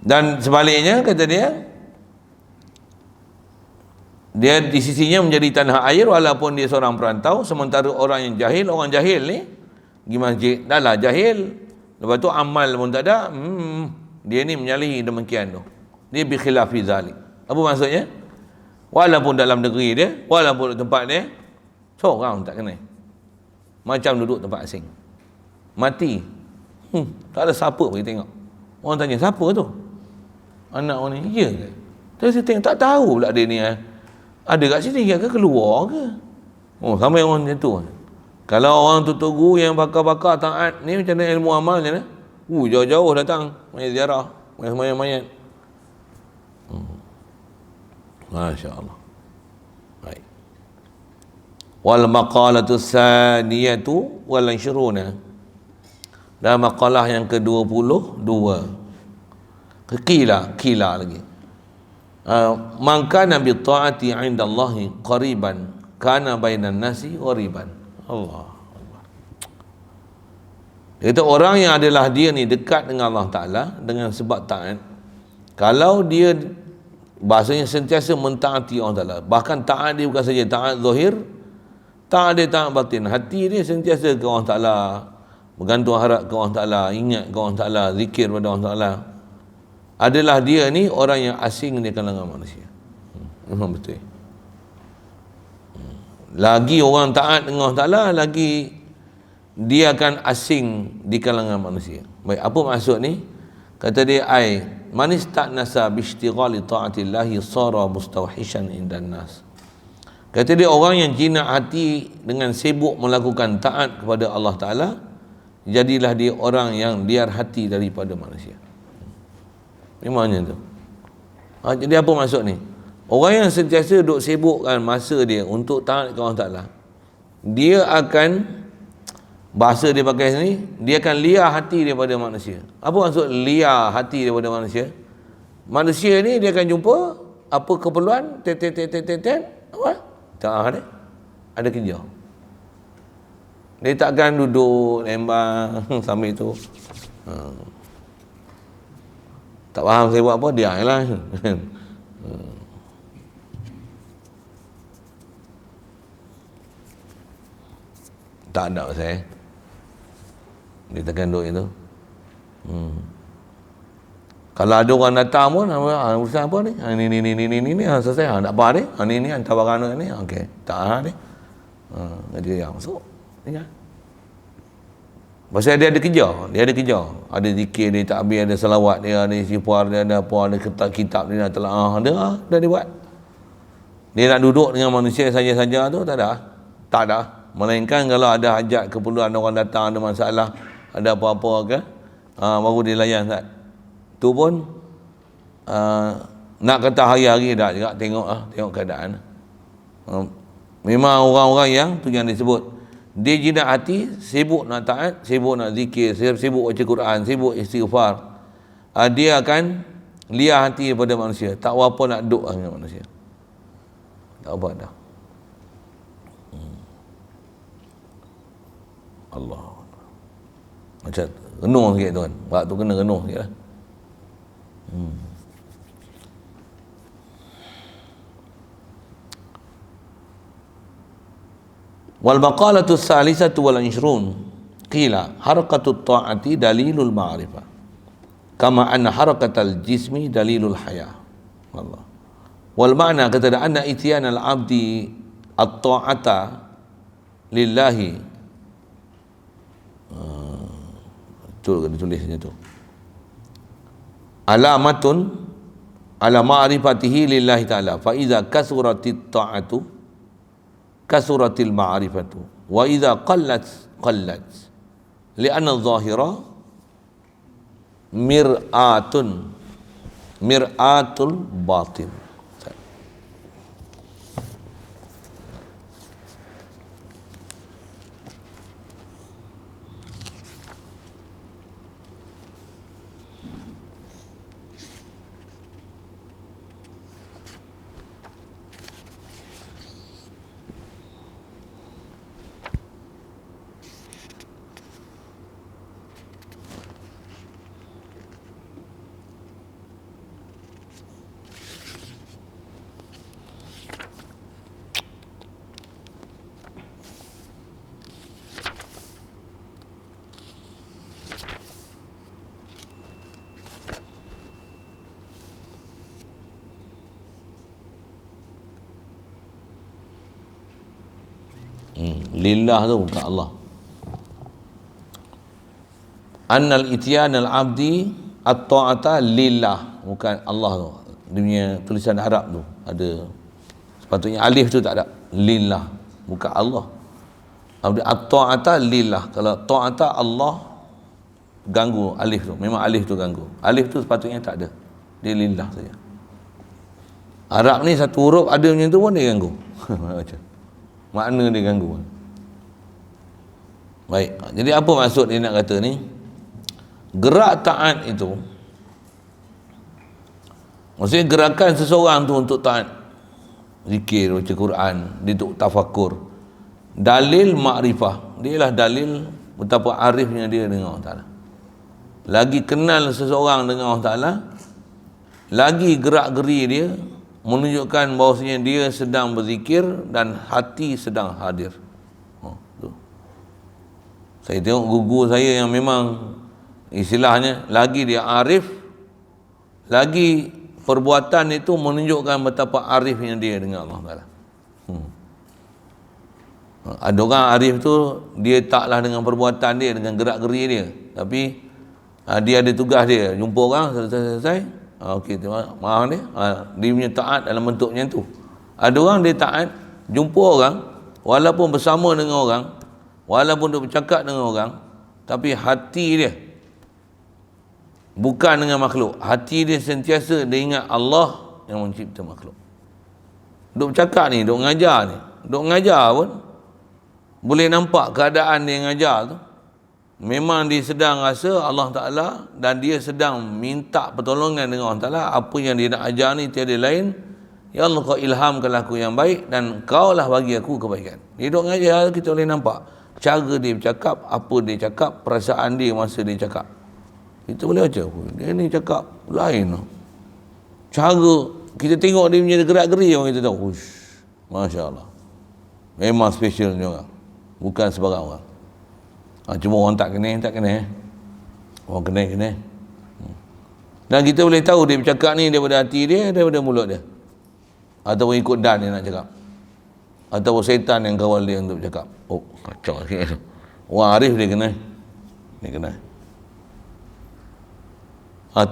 Dan sebaliknya kata dia di sisinya menjadi tanah air walaupun dia seorang perantau, sementara orang yang jahil, orang jahil ni pergi masjid, dah lah jahil, lepas tu amal pun tak ada, dia ni menyalahi demikian tu. Dia bi khilafi zalik. Apa maksudnya? Walaupun dalam negeri dia, walaupun tempat dia, seorang tak kenal. Macam duduk tempat asing. Mati. Tak ada siapa pergi tengok. Orang tanya, siapa tu? anak orang ni. Ya ke? Tapi saya tengok tak tahu pula dia ni ada kat sini ke keluar ke. Oh, sampai orang macam tu. Kalau orang tutup guru yang bakar-bakar taat ni macam mana ilmu amal macam mana? Jauh-jauh datang main ziarah, main mayat. Masya-Allah. Baik. Wal maqalatu saniyatu wal 20. Dan maqalah yang ke-22. Qila lagi. Man kana bi ta'ati 'inda Allah qariban kana bainan nasi ghariban. Allah. Itu orang yang adalah dia ni dekat dengan Allah Ta'ala dengan sebab taat. Kalau dia bahasanya sentiasa mentaati Allah Ta'ala, bahkan taat dia bukan saja taat zahir, taat dia taat batin. Hati dia sentiasa ke Allah Ta'ala, bergantung harap ke Allah Ta'ala, ingat ke Allah Ta'ala, zikir pada Allah Ta'ala. Adalah dia ni orang yang asing di kalangan manusia. Memang betul. Lagi orang taat dengan Allah Ta'ala, lagi dia akan asing di kalangan manusia. Baik, apa maksud ni? Kata dia, man istanasa bi ishtighali ta'atillahi sara mustawhishan indan nas. Kata dia, orang yang jinak hati dengan sibuk melakukan taat kepada Allah Ta'ala, jadilah dia orang yang liar hati daripada manusia. Memangnya tu. Jadi apa maksud ni? Orang yang sentiasa duk sibukkan masa dia untuk taat kepada Allah Ta'ala, dia akan, bahasa dia pakai sini, dia akan liar hati daripada manusia. Apa maksud liar hati daripada manusia? Manusia ni dia akan jumpa apa keperluan, apa? Tak ada. Ada kerja. Dia takkan duduk lembang sambil itu. Tak faham saya buat apa, dia lah. Tak ada saya. Dia takkan duduk itu. Kalau ada orang datang pun, urusan apa ni? Ni selesai. Tak apa ni? Ni hantar barang ni. Okey. Tak ni. Dia yang masuk. Ya. Pasal dia ada kerja. Ada zikir dia, tak habis, ada salawat dia, ada istighfar dia, ada apa, ada kitab dia, telah dah dia buat. Dia nak duduk dengan manusia saja-saja tu tak ada. Melainkan kalau ada hajat, keperluan, orang datang, ada masalah, ada apa-apa ke, baru dia layan tak. Tu pun nak kata hari-hari dah juga tengok keadaan. Memang orang-orang yang tu yang disebut dia jinak hati, sibuk nak taat, sibuk nak zikir, sibuk baca Quran, sibuk istighfar. Dia akan liar hati daripada manusia. Tak apa nak duduk dengan manusia. Tak apa dah. Allah. Macam renung sikit tuan. Waktu kena renung sikit lah. Wal maqalatu salisatu wal 20 qila harakatut ta'ati dalilul ma'rifah kama anna harakatal jismi dalilul haya. Allah. Wal ma'na kata anna ityan al abdi at-ta'ata lillahi, tu kena tulis macam tu, alamatun ala ma'rifatihi lillahi ta'ala, fa iza kasuratit ta'atu kasuratil ma'rifatu wa idza qallat li'anna adh-dhahira mir'atul batin. Lillah tu bukan Allah. Annal ityan al abdi at-ta'ata lillah bukan Allah tu. Dia punya tulisan Arab tu ada, sepatutnya alif tu tak ada, lillah, bukan Allah. At-ta'ata lillah. Kalau ta'ata Allah, ganggu alif tu, memang alif tu ganggu. Alif tu sepatutnya tak ada, dia lillah saja. Arab ni satu huruf ada macam tu pun dia ganggu. Macam makna dia ganggu. Baik, jadi apa maksud dia nak kata ni? Gerak taat itu, maksudnya gerakan seseorang tu untuk taat, zikir, baca Quran, dia untuk tafakur, dalil makrifah, dia lah dalil betapa arifnya dia dengan Allah Ta'ala. Lagi kenal seseorang dengan Allah Ta'ala, lagi gerak-geri dia menunjukkan bahawasanya dia sedang berzikir dan hati sedang hadir. Saya tengok guru saya yang memang istilahnya lagi dia arif, lagi perbuatan itu menunjukkan betapa arifnya dia dengan Allah Ta'ala. Ada orang arif tu dia taklah dengan perbuatan dia, dengan gerak-geri dia, tapi dia ada tugas dia, jumpa orang selesai, okey, maaf dia, dia punya taat dalam bentuk macam tu. Ada orang dia taat, jumpa orang, walaupun bersama dengan orang, walaupun dia bercakap dengan orang, tapi hati dia bukan dengan makhluk. Hati dia sentiasa dia ingat Allah yang mencipta makhluk. Duk bercakap ni, duk ngajar ni, duk ngajar pun boleh nampak keadaan dia ngajar tu, memang dia sedang rasa Allah Ta'ala, dan dia sedang minta pertolongan dengan Allah Ta'ala. Apa yang dia nak ajar ni tiada lain, ya Allah, kau ilhamkanlah aku yang baik dan kau lah bagi aku kebaikan. Dia duk ngajar, kita boleh nampak cara dia bercakap, apa dia cakap, perasaan dia masa dia cakap. Kita boleh baca, dia ni cakap lain. Cara kita tengok dia punya gerak-geri, orang kita tahu, Masya Allah, memang special ni orang, bukan sebarang orang. Cuma orang tak kena, orang kena. Dan kita boleh tahu dia bercakap ni daripada hati dia, daripada mulut dia, ataupun ikut dan dia nak cakap, ataupun syaitan yang kawal dia untuk bercakap. Oh, kacau sikit. Orang arif dia kena.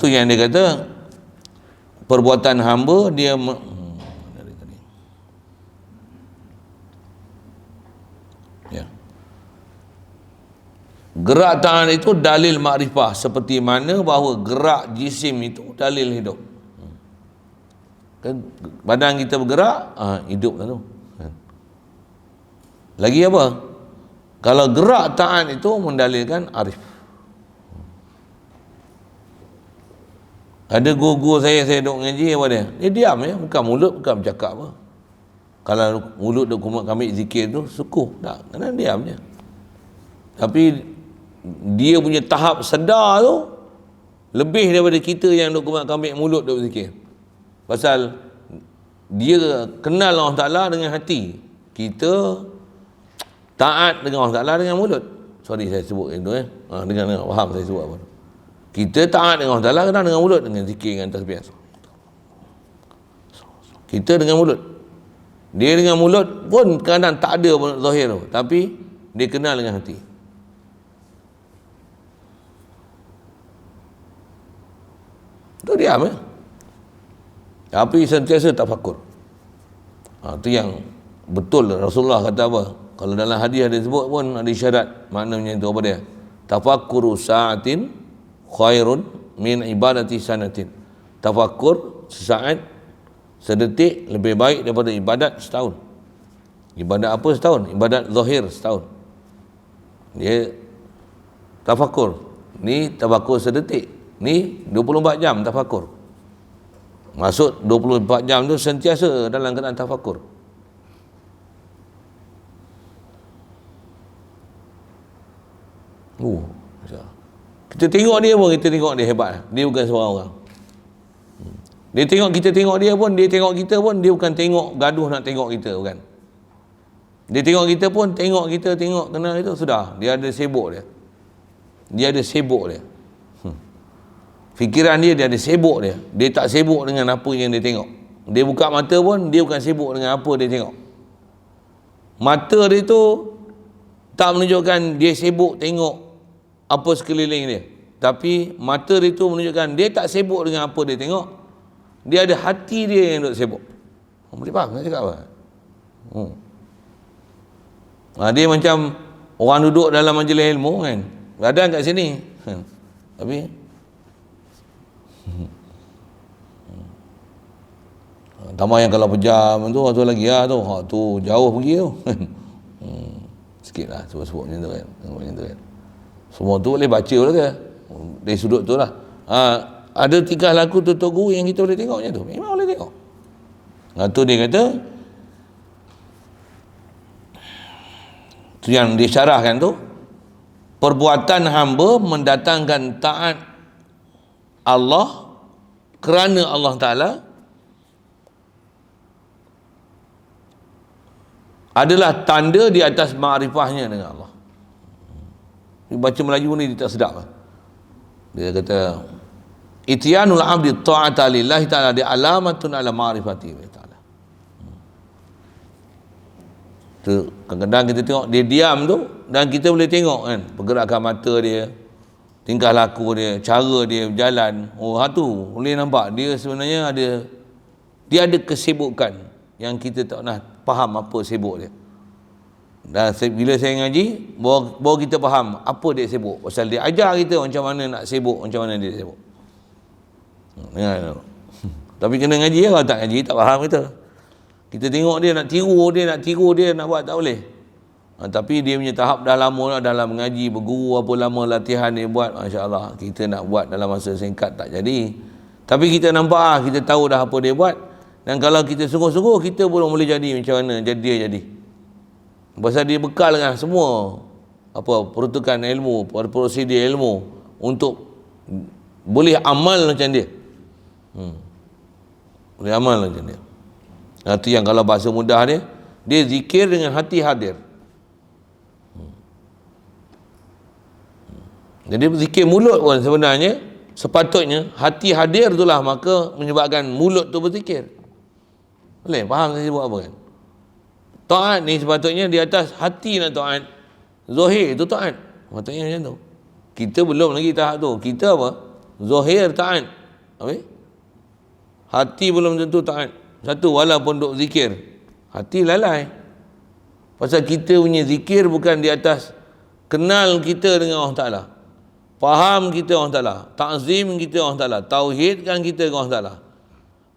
Tu yang dia kata, perbuatan hamba dia ya. Gerak tangan itu dalil makrifah, seperti mana bahawa gerak jisim itu dalil hidup. Kan badan kita bergerak, hidup lah tu. Lagi apa? Kalau gerak taat itu mendalilkan arif. Ada guru saya duk ngaji, apa dia? Dia diam ya, bukan mulut, bukan bercakap apa. Kalau mulut duk kami zikir tu sukuh, tak, kena diam je. Tapi dia punya tahap sedar tu lebih daripada kita yang duk kami mulut duk zikir. Pasal dia kenal Allah Ta'ala dengan hati, kita taat dengan Allah Ta'ala dengan mulut. Sorry saya sebut itu dengan faham saya sebut apa. Kita taat dengan Allah Ta'ala kenal dengan mulut, dengan zikir, dengan tasbih. Kita dengan mulut, dia dengan mulut pun kadang tak ada zahir tu, tapi dia kenal dengan hati. Tu diam ya, tapi sentiasa tafakur. Tu yang betul. Rasulullah kata apa? Kalau dalam hadis ada sebut pun ada isyarat, maknanya itu apa dia? Tafakkuru sa'atin khairun min ibadati sanatin. Tafakur sesaat, sedetik lebih baik daripada ibadat setahun. Ibadat apa setahun? Ibadat zahir setahun. Dia tafakur. Ni tafakur sedetik, ni 24 jam tafakur. Maksud 24 jam tu sentiasa dalam keadaan tafakur. Kita tengok dia pun, kita tengok dia hebat. Dia bukan seorang orang. Dia tengok kita tengok dia pun, dia tengok kita pun, dia bukan tengok gaduh nak tengok kita, bukan. Dia tengok kita pun, tengok kita, tengok kenal itu, sudah. Dia ada sibuk dia. Dia ada sibuk dia. Fikiran dia ada sibuk dia. Dia tak sibuk dengan apa yang dia tengok. Dia buka mata pun, dia bukan sibuk dengan apa dia tengok. Mata dia tu tak menunjukkan dia sibuk tengok apa sekeliling dia. tapi mata dia tu menunjukkan dia tak sibuk dengan apa dia tengok. Dia ada hati dia yang duk sibuk. Boleh faham saya cakap apa? Dia macam orang duduk dalam majlis ilmu kan, badan kat sini, tapi tambah yang kalau pejam tu lagi lah tu, tu jauh pergi tu. Sikit lah sebut-sebut macam tu kan, semua tu boleh baca lah ke dari sudut tu lah. Ada tingkah laku tutup guru yang kita boleh tengok macam tu, memang boleh tengok. Tu dia kata, tu yang disyarahkan tu, perbuatan hamba mendatangkan taat Allah kerana Allah Ta'ala adalah tanda di atas ma'rifahnya dengan Allah. Baca Melayu ni dia tak sedap lah. Dia kata ityanul abdi ta'ata lillahi ta'ala di alamatun ala ma'rifati ta'ala. Tu kadang-kadang kita tengok dia diam tu, dan kita boleh tengok kan pergerakan mata dia, tingkah laku dia, cara dia berjalan. Tu boleh nampak dia sebenarnya dia ada kesibukan yang kita tak pernah faham apa sibuk dia. Dan bila saya ngaji, baru kita faham apa dia sibuk. Pasal dia ajar kita macam mana nak sibuk, macam mana dia sibuk. Tapi kena ngaji, kalau tak ngaji tak faham kita. Kita tengok dia nak tiru dia nak buat, tak boleh. Tapi dia punya tahap dah lama lah dalam mengaji, berguru apa lama latihan dia buat, masya-Allah. Kita nak buat dalam masa singkat tak jadi. Tapi kita nampak, kita tahu dah apa dia buat. Dan kalau kita sungguh-sungguh, kita belum boleh jadi macam mana dia jadi. Pasal dia bekal dengan semua peruntukan ilmu, prosedur ilmu untuk boleh amal macam dia. Boleh amal macam dia. Itu yang kalau bahasa mudah dia zikir dengan hati hadir. Jadi zikir mulut pun sebenarnya sepatutnya hati hadir itulah maka menyebabkan mulut tu berzikir. Boleh faham saya buat apa kan? Taat ni sepatutnya di atas hati nak taat. Zahir tu taat. Sepatutnya macam tu. Kita belum lagi tahap tu. Kita apa? Zahir taat. Apa? Hati belum tentu taat. Satu, walaupun duk zikir, hati lalai. Pasal kita punya zikir bukan di atas kenal kita dengan Allah Ta'ala, faham kita Allah Ta'ala, ta'zim kita Allah Ta'ala, tauhidkan kita dengan Allah Ta'ala,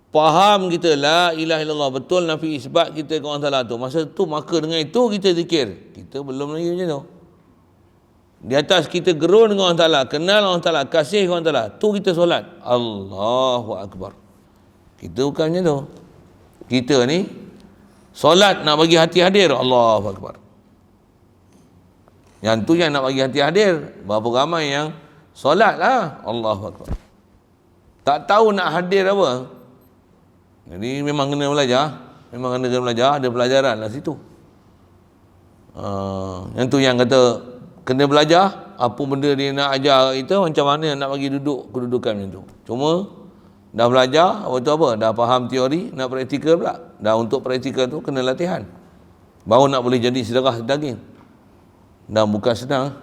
faham kita la ilaha illallah, betul nafi isbat kita dengan Allah Ta'ala tu. Masa tu maka dengan itu kita zikir. Kita belum lagi macam tu. Di atas kita gerun dengan Allah Ta'ala, kenal Allah Ta'ala, kasih dengan Allah Ta'ala, tu kita solat. Allahu Akbar. Kita bukan macam tu. Kita ni solat nak bagi hati hadir, Allahu Akbar. Yang tu yang nak bagi hati hadir. Berapa ramai yang solat lah, Allahu Akbar. Tak tahu nak hadir apa. Jadi memang kena belajar. Ada pelajaran lah situ. Yang tu yang kata kena belajar apa benda dia nak ajar kita, macam mana nak bagi duduk kedudukan macam tu. Cuma dah belajar dah faham teori, nak praktikal pula. Dah untuk praktikal tu kena latihan, baru nak boleh jadi sedarah daging. Dan bukan senang.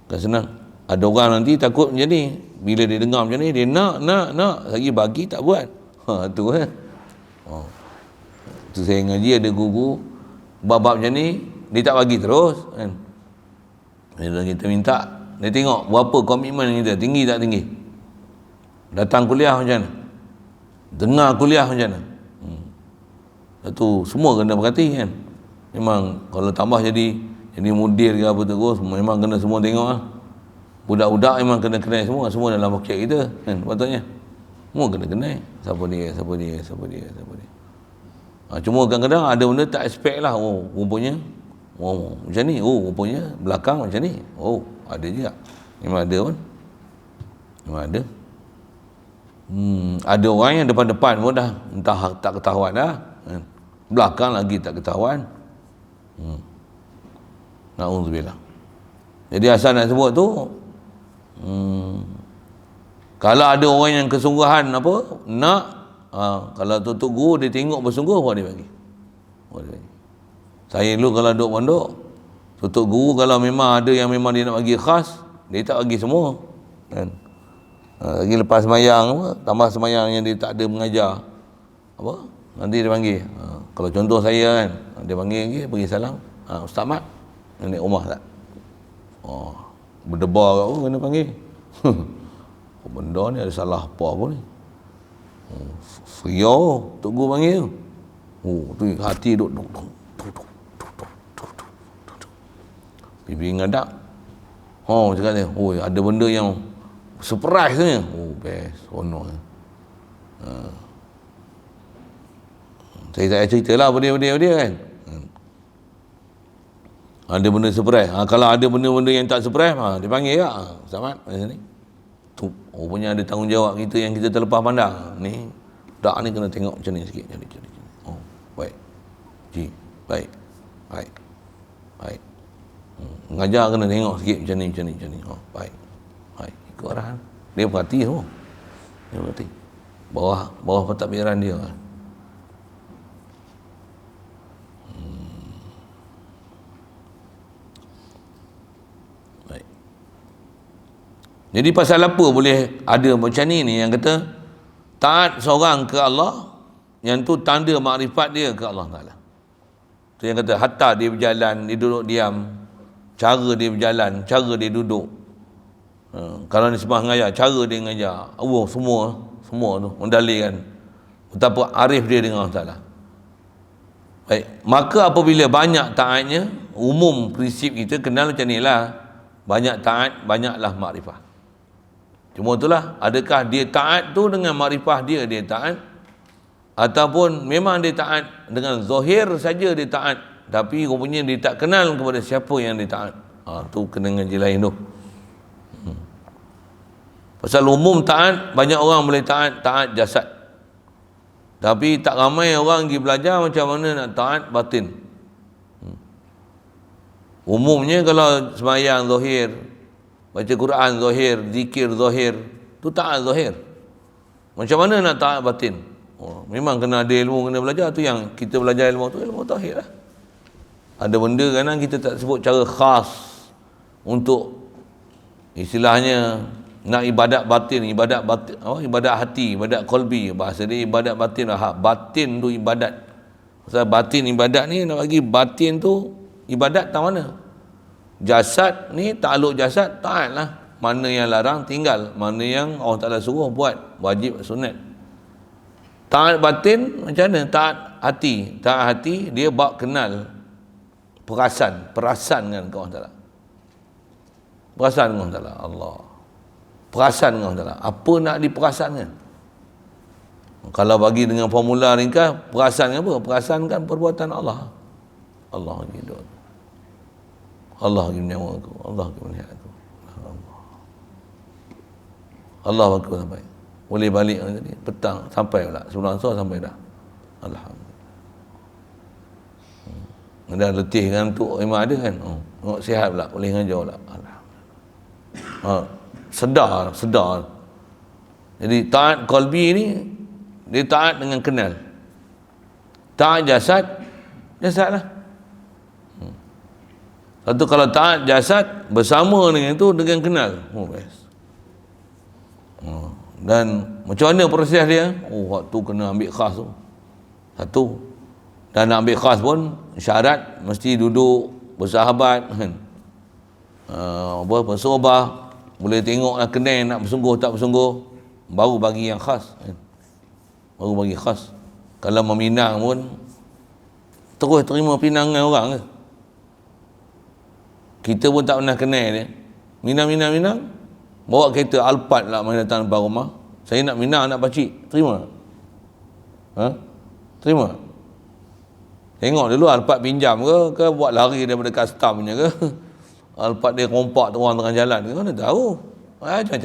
Bukan senang. Ada orang nanti takut macam ni, bila dia dengar macam ni dia nak lagi bagi tak buat. Tu kan. Tu saya ngaji ada guru bab-bab macam ni dia tak bagi terus kan. Bila kita minta, dia tengok berapa komitmen kita, tinggi tak tinggi. Datang kuliah macam mana, dengar kuliah macam mana. Itu semua kena perhati kan. Memang kalau tambah jadi mudir ke apa terus, memang kena semua tengok lah. Budak-budak memang kena kenal semua dalam poket kita kan, patutnya semua kena kenal siapa dia. Cuma kadang-kadang ada benda tak expect lah. Rupanya macam ni, rupanya belakang macam ni. Ada juga, memang ada pun, memang ada. Ada orang yang depan-depan pun dah entah tak ketahuan dah kan? Belakang lagi tak ketahuan. Na'udzubillah. Jadi asal nak sebut tu, kalau ada orang yang kesungguhan kalau tutup guru dia tengok bersungguh, dia bagi. Saya dulu kalau duduk pondok, tutup guru kalau memang ada yang memang dia nak bagi khas, dia tak bagi semua kan. Lagi lepas semayang apa, tambah semayang yang dia tak ada mengajar apa, nanti dia panggil. Kalau contoh saya kan, dia panggil lagi, bagi salam, Ustaz Mat naik rumah tak? Berdebar kat aku kena panggil. Benda ni ada salah apa aku ni? Frio tok guru panggil. Tu hati duk pipi ngadak. Cakap dia, ada benda yang surprise ni. Best, no. Saya tak cerita lah benda-benda dia kan. Ada benda surprise. Kalau ada benda-benda yang tak surprise, dia panggil tak. Selamat, macam ni. Tu, punya ada tanggungjawab kita yang kita terlepas pandang. Ni, dak ni kena tengok macam ni sikit. Jadi. Baik. Baik. Mengajar kena tengok sikit macam ni. Baik. Ikut arahan. Dia perhati semua. Dia perhati. Bawah pentadbiran dia. Baik. Jadi pasal apa boleh ada macam ni yang kata taat seorang ke Allah, yang tu tanda makrifat dia ke Allah Ta'ala. Tu yang kata hatta dia berjalan, dia duduk diam, cara dia berjalan, cara dia duduk. Kalau ni sembah ngajar, cara dia ngajar, Allah semua tu mendalilkan betapa arif dia dengan Allah Ta'ala. Baik, maka apabila banyak taatnya, umum prinsip kita kenal macam ni lah, banyak taat, banyaklah makrifah. Cuma itulah, adakah dia taat tu dengan makrifah dia taat, ataupun memang dia taat dengan zahir saja dia taat, tapi rupanya dia tak kenal kepada siapa yang dia taat. Tu kena ngaji lain tu. Pasal umum taat, banyak orang boleh taat jasad, tapi tak ramai orang pergi belajar macam mana nak taat batin. Umumnya kalau sembahyang zahir, baca Quran zahir, zikir zahir, tu taat zahir. Macam mana nak taat batin? Memang kena ada ilmu, kena belajar. Tu yang kita belajar ilmu tu, ilmu tauhid lah. Ada benda kadang kita tak sebut cara khas untuk istilahnya nak ibadat batin, ibadat hati, ibadat qalbi. Bahasa dia ibadat batin lah. Batin tu ibadat. Pasal batin ibadat ni nak bagi batin tu ibadat tak mana. Jasad ni takluk jasad, taat lah. Mana yang larang tinggal, mana yang Allah Ta'ala suruh buat, wajib sunat. Taat batin macam mana? Taat hati. Taat hati dia bab kenal perasan dengan Allah Ta'ala. Perasan dengan Allah Ta'ala. Allah. Perasan dengan Allah Ta'ala. Apa nak diperasankan? Kalau bagi dengan formula ringkas, perasan apa? Perasankan perbuatan Allah. Allah hidup. Allah bagi nyawa aku. Allah bagi melihat aku. Allah bagi sampai. Boleh balik tadi petang sampai pula. Sebelum asar sampai dah. Alhamdulillah. Dah letih kan tu memang ada kan. Tengok sihat pula, boleh ngajar pula. Alhamdulillah. Sedar. Jadi taat qalbi ni dia taat dengan kenal. Taat jasad lah. Satu kalau taat jasad bersama dengan itu dengan kenal. Best. Dan macam mana proses dia? Waktu kena ambil khas tu. Satu. Dan nak ambil khas pun syarat mesti duduk bersahabat kan. Bersobah, boleh tengoklah kedai nak bersungguh tak bersungguh, baru bagi yang khas kan. Baru bagi khas. Kalau meminang pun terus terima pinangan orang ke. Kita pun tak pernah kenal dia. Minang. Bawa kereta Alphard lah main datang depan rumah. Saya nak minang anak pakcik. Terima? Terima? Tengok dulu Alphard pinjam ke buat lari daripada custom punya ke. Alphard dia kompak terang tengah jalan ke. Mana tahu. Macam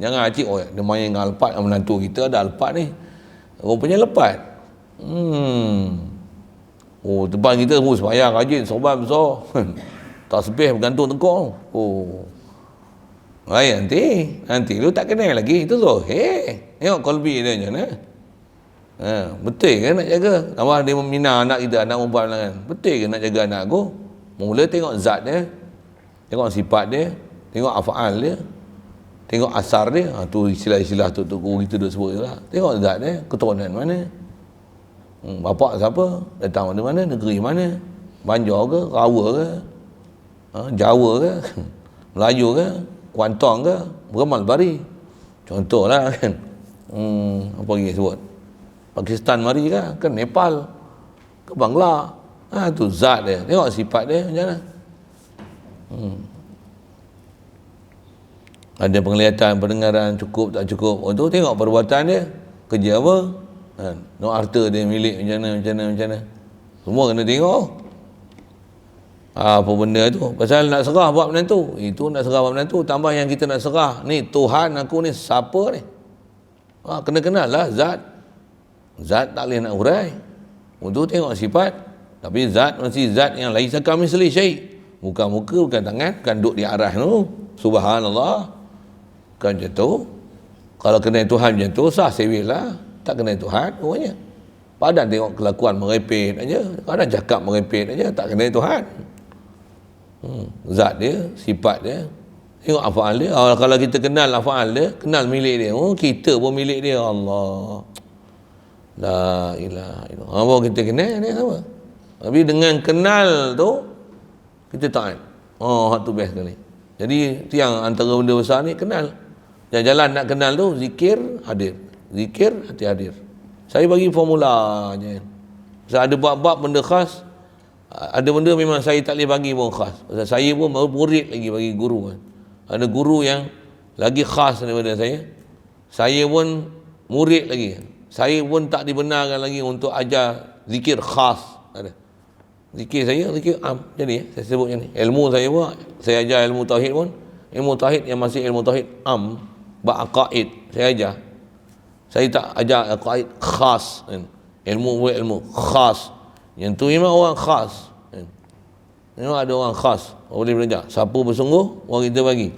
jangan acik, dia main dengan Alphard, menantu kita ada Alphard ni. Rupanya lepat. Depan kita sembahyang rajin, sorban besar. Tasbih bergantung tengkok. Nanti lu tak kenal lagi. Itu tu. Tengok qalbi dia macam mana. Betul ke nak jaga? Nampak dia meminang anak kita, anak perempuan kan. Betul ke nak jaga anak aku? Mula tengok zat dia, tengok sifat dia, Tengok af'al dia, tengok asar dia. Tu istilah-istilah tu kita duk sebut lah. Tengok zat dia, keturunan mana, bapak siapa, datang dari mana, negeri mana, Banjar ke, Rawa ke, Jawa ke, Melayu ke, Kuantong ke, Beramal Bari. Contohlah kan. Apa lagi sebut? Pakistan mari kan Nepal ke Bangla. Tu zat dia. Tengok sifat dia macam mana. Ada penglihatan, pendengaran cukup tak cukup. Tu tengok perbuatan dia. Kerja apa? No harta dia milik macam mana. Semua kena tengok. Apa benda tu? Pasal nak serah buat menantu. Itu nak serah buat menantu. Tambah yang kita nak serah. Ni Tuhan aku ni siapa ni? Kena kenal lah zat. Zat tak boleh nak urai. Untuk tengok sifat. Tapi zat mesti zat yang lain sakam misli syai'. Bukan muka, bukan tangan, bukan duduk di arah tu. Subhanallah. Kan jatuh. Kalau kena Tuhan macam tu, sah sewil lah. Tak kena Tuhan, pokoknya. Padahal tengok kelakuan merepet aja. Kadang cakap merepet aja, tak kena Tuhan. Zat dia, sifat dia. Tengok af'al dia. Kalau kita kenal af'al dia, kenal milik dia. Kita pun milik dia. Allah. La ilaha illallah. Apa kita kenal dia sama. Tapi dengan kenal tu, kita taat. Tu best sekali. Jadi, itu yang antara benda besar ni, kenal. Jalan nak kenal tu, zikir hadir. Zikir, hati hadir. Saya bagi formula je. Saya ada bab-bab benda khas, ada benda memang saya tak boleh bagi pun khas. Saya pun baru murid lagi bagi guru. Ada guru yang lagi khas daripada saya. Saya pun murid lagi. Saya pun tak dibenarkan lagi untuk ajar zikir khas. Ada. Zikir saya, zikir am. Jadi saya sebut macam ni. Ilmu saya pun, saya ajar ilmu tauhid pun. Ilmu tauhid yang masih ilmu tauhid am, ba'aqaid, saya ajar. Saya tak ajar aqaid khas. Ilmu khas. Yang tu memang orang khas. Memang ada orang khas. Boleh belajar. Siapa bersungguh, orang kita bagi.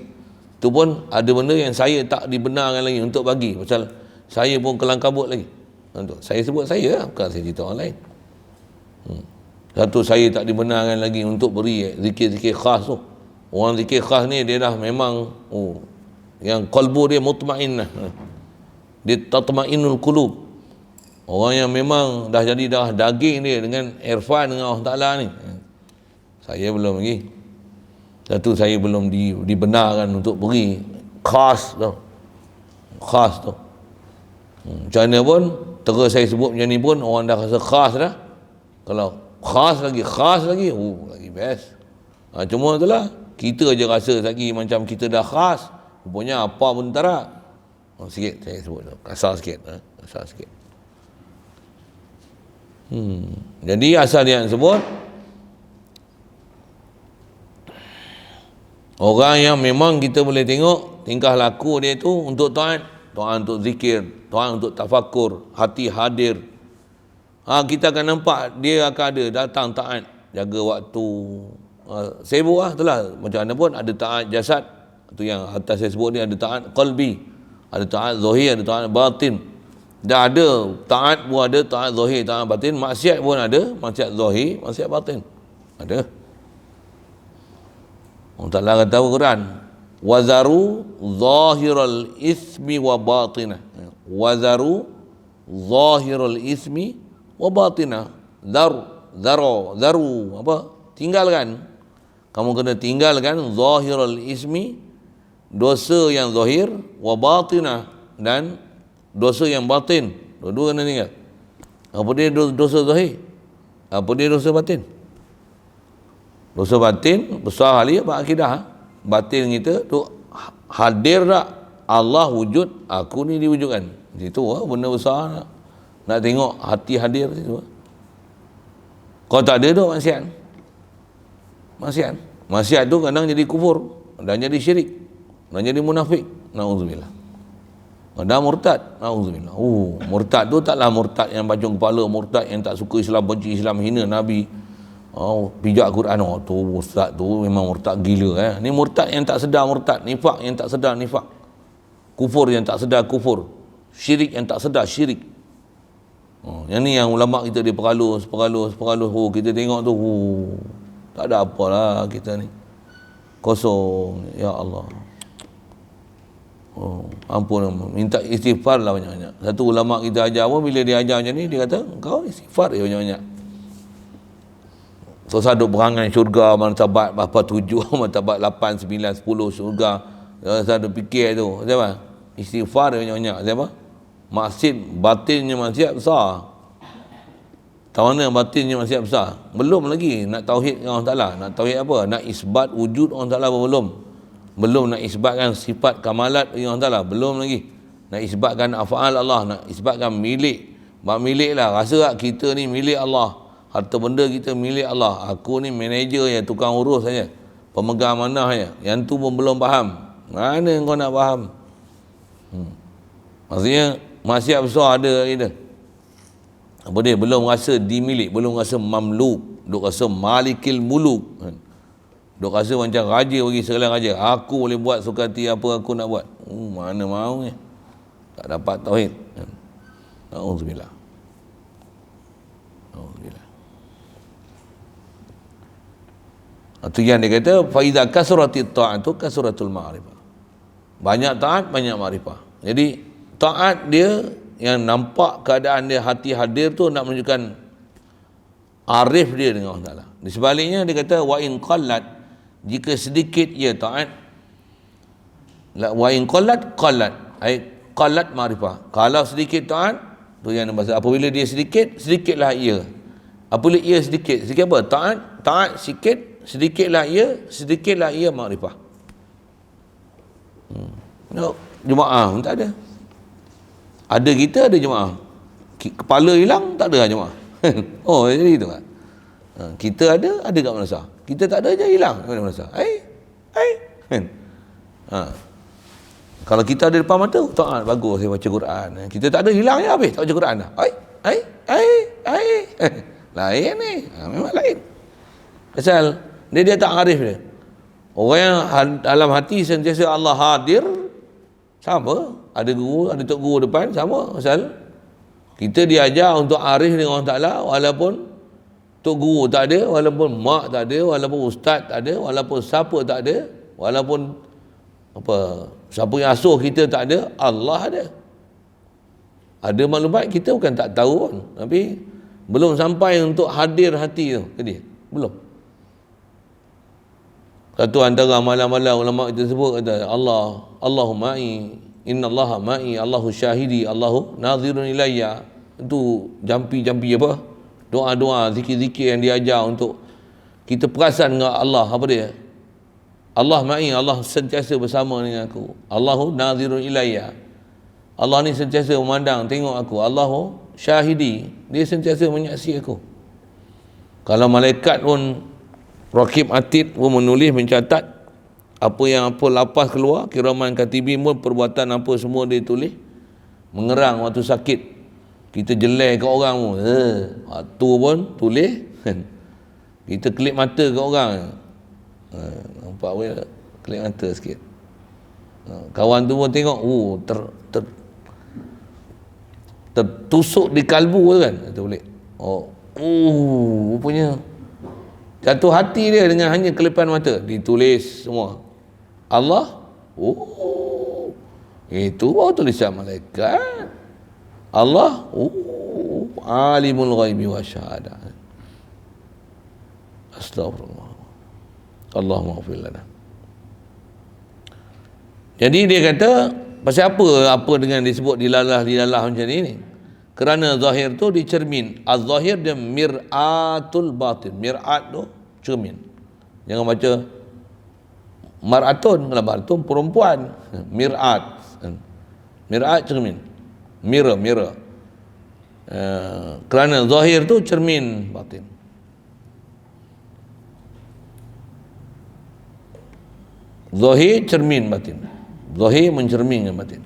Itu pun ada benda yang saya tak dibenarkan lagi untuk bagi. Pasal saya pun kelang kabut lagi. Saya sebut saya lah. Bukan saya cerita orang lain. Satu, saya tak dibenarkan lagi untuk beri zikir-zikir khas tu. Orang zikir khas ni dia dah memang yang qalbu dia mutmainnah. Dia tatma'innul qulub. Orang yang memang dah jadi dah daging dia dengan irfan dengan Allah Ta'ala ni. Saya belum lagi. Satu, saya belum dibenarkan untuk beri khas tu. Khas tu. Macam mana pun, terus saya sebut macam ni pun, orang dah rasa khas dah. Kalau khas lagi, lagi best. Cuma itulah, kita je rasa lagi macam kita dah khas. Rupanya apa pun tak ada. Sikit saya sebut tu. Kasar sikit. Jadi asal yang sebut, orang yang memang kita boleh tengok tingkah laku dia tu untuk taat, untuk zikir, taat untuk tafakur, hati hadir. Kita akan nampak dia akan ada datang taat, jaga waktu, sibuk lah, itulah. Macam mana pun ada taat jasad, itu yang atas saya sebut ni, ada taat qalbi, ada taat zahir, ada taat batin. Dah ada taat pun ada, taat zahir, taat batin. Maksiat pun ada, maksiat zahir, maksiat batin. Ada. Allah Ta'ala kata Quran, wazaru zahiral ismi wa batinah. Wazaru zahiral ismi wa batinah. Zaru apa? Tinggalkan. Kamu kena tinggalkan zahiral ismi, dosa yang zahir, wa batinah, dan dosa yang batin. Dua-dua kena tinggal. Apa dia dosa zahir? Apa dia dosa batin? Dosa batin besar kali apa akidah. Batin kita tu hadir tak Allah wujud, aku ni diwujudkan. Itu benda besar. Nak tengok hati hadir situ. Kalau tak ada tu maksiat tu kadang jadi kufur, dan jadi syirik, dan jadi munafik. Nauzubillah. Dan murtad. Nauzubillah. Murtad tu taklah murtad yang bajung kepala, murtad yang tak suka Islam, benci Islam, hina Nabi, pijak Quran. Tu ustaz tu memang murtad gila. Ni murtad yang tak sedar murtad, nifak yang tak sedar nifak, kufur yang tak sedar kufur, syirik yang tak sedar syirik. Yang ni yang ulama kita dia peralus. Kita tengok tu, tak ada apalah kita ni. kosong. Ya Allah. Oh, ampun, minta istighfar lah banyak-banyak. Satu ulama kita ajar pun, bila dia ajar macam ni, dia kata kau istighfar dia banyak-banyak. So duk berangan syurga, martabat berapa 7, martabat 8, 9, 10 syurga. Saya duk fikir tu, siapa? Istighfar dia banyak-banyak. Siapa? Maksiat, batinnya maksiat besar. Tahu mana batinnya maksiat besar? Belum lagi nak tauhid dengan Allah Ta'ala. Nak tauhid apa? Nak isbat wujud Allah Ta'ala belum. Belum nak isbatkan sifat kamalat bagi Allah Ta'ala. Belum lagi. Nak isbatkan af'al Allah. Nak isbatkan milik. Mak milik lah. Rasa tak kita ni milik Allah. Harta benda kita milik Allah. Aku ni manager je, tukang urus saja. Pemegang amanah je. Yang tu pun belum faham. Mana kau nak faham? Maksudnya, maksiat besar ada kita. Apa dia? Belum rasa dimilik. Belum rasa mamluk. Duk rasa malikil muluk. Duk rasa macam raja bagi segala raja. Aku boleh buat suka hati apa aku nak buat. Mana mau ni. Tak dapat tauhid. Alhamdulillah. Alhamdulillah. Itu yang dia kata, faiza kasratit ta'atu kasratul ma'rifah. Banyak taat, banyak ma'rifah. Jadi taat dia yang nampak keadaan dia, hati hadir tu nak menunjukkan arif dia dengan Allah Ta'ala. Di sebaliknya dia kata wa in qallat, jika sedikit ia taat, wa in qallat qallat ma'rifah. Kalau sedikit taat tu yang bahasa, apabila dia sedikit, sedikitlah ia. Apabila ia sedikit apa? Taat sikit, sedikitlah ia ma'rifah. Jemaah pun tak ada. Ada kita, ada jemaah. Kepala hilang, tak ada jemaah. Oh, jadi itu kan. Kita ada kat madrasah. Kita tak ada je, hilang kat madrasah. Kalau kita ada depan mata, taat, bagus saya baca Quran. Kita tak ada, hilang je habis, tak baca Quran dah. Lain ni. Memang lain. Pasal dia tak arif dia. Orang yang dalam hati sentiasa Allah hadir, sama. Ada guru, ada tok guru depan, sama. Pasal kita diajar untuk arif dengan Allah Ta'ala, walaupun tok guru tak ada, walaupun mak tak ada, walaupun ustaz tak ada, walaupun siapa tak ada, walaupun siapa yang asuh kita tak ada, Allah ada. Ada maklumat kita bukan tak tahu pun, tapi belum sampai untuk hadir hati tu ke dia. Belum. Satu antara malam-malam ulama kita sebut kata Allahu ma'i, innallaha ma'i, Allahu syahidi, Allahu nazirun ilayya. Itu jampi-jampi apa? Doa-doa, zikir-zikir yang diajar untuk kita perasan dengan Allah. Apa dia? Allah ma'i, Allah sentiasa bersama dengan aku. Allahu nazirun ilayya. Allah ni sentiasa memandang, tengok aku. Allahu syahidi, dia sentiasa menyaksi aku. Kalau malaikat pun, Raqib Atid pun menulis, mencatat apa yang apa lapas keluar, kiraman katibin pun perbuatan apa semua dia tulis. Mengerang waktu sakit, kita jelai ke orang pun, waktu pun tulis. Kita kelip mata ke orang, nampak boleh kelip mata sikit. Kawan tu pun tengok, tertusuk di kalbu tu kan, tu boleh. Rupanya jatuh hati dia dengan hanya kelipan mata, ditulis semua. Allah, itu baru tulisan malaikat. Allah, alimul ghaibi wa syahadah. Astagfirullah. Allahumma ighfir lana. Jadi dia kata, pasal apa dengan disebut dilalah macam ni? Kerana zahir tu dicermin. Az-zahir dia mir'atul batin. Mir'at tu cermin. Jangan baca mar'atun. Kalau mar'atun perempuan. Mir'at. Mir'at cermin. Mirror. Kerana zahir tu cermin batin. Zahir cermin batin. Zahir mencerminkan batin.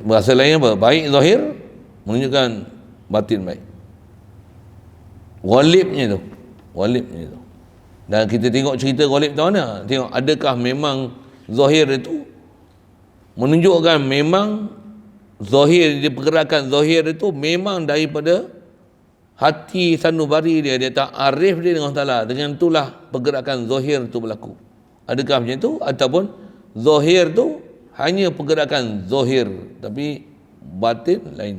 Bahasa lain apa? Baik zahir menunjukkan batin baik. Ghalibnya tu. Dan kita tengok cerita ghalib tu mana? Tengok adakah memang zahir itu menunjukkan memang zahir, dia pergerakan zahir itu memang daripada hati sanubari dia tak arif dia dengan Allah Ta'ala, dengan itulah pergerakan zahir tu berlaku. Adakah macam tu? Ataupun zahir tu hanya pergerakan zahir tapi batin lain.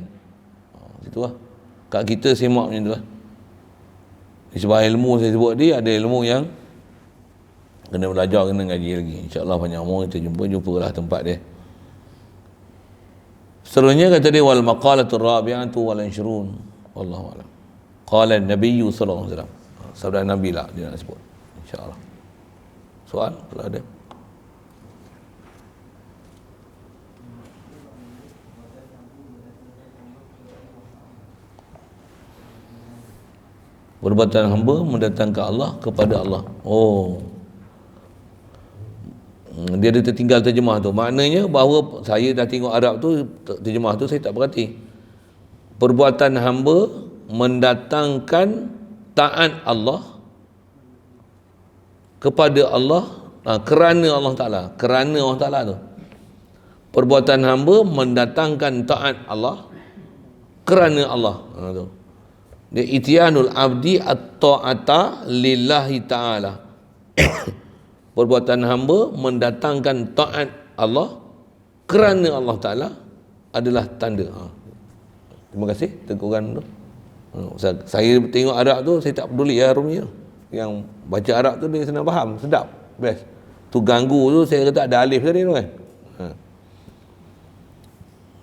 Itu lah kat kita semak macam tu lah. Sebab ilmu saya sebut dia, ada ilmu yang kena belajar, kena ngaji lagi. InsyaAllah panjang umur kita jumpalah tempat dia. Seterusnya kata dia, wal maqalatul rabi'atu wal 20 wallahu a'lam. Qala an-nabiy sallallahu alaihi wasallam. Sabda Nabi lah dia nak sebut. InsyaAllah. Soal kalau ada. Perbuatan hamba mendatangkan Allah kepada Allah. Oh, dia ada tertinggal terjemah tu. Maknanya bahawa saya dah tengok Arab tu, terjemah tu saya tak berhati. Perbuatan hamba mendatangkan taat Allah kepada Allah, kerana Allah Ta'ala. Kerana Allah Ta'ala tu. Perbuatan hamba mendatangkan taat Allah kerana Allah. Tu. Dia ityanul abdi at-ta'ata lillahi ta'ala. Perbuatan hamba mendatangkan taat Allah kerana Allah Ta'ala adalah tanda. Terima kasih teguran tu. Saya tengok Arab tu, saya tak peduli ya Rumia. Yang baca Arab tu dia senang faham, sedap, best. Tu ganggu tu saya kata ada alif tadi tu kan.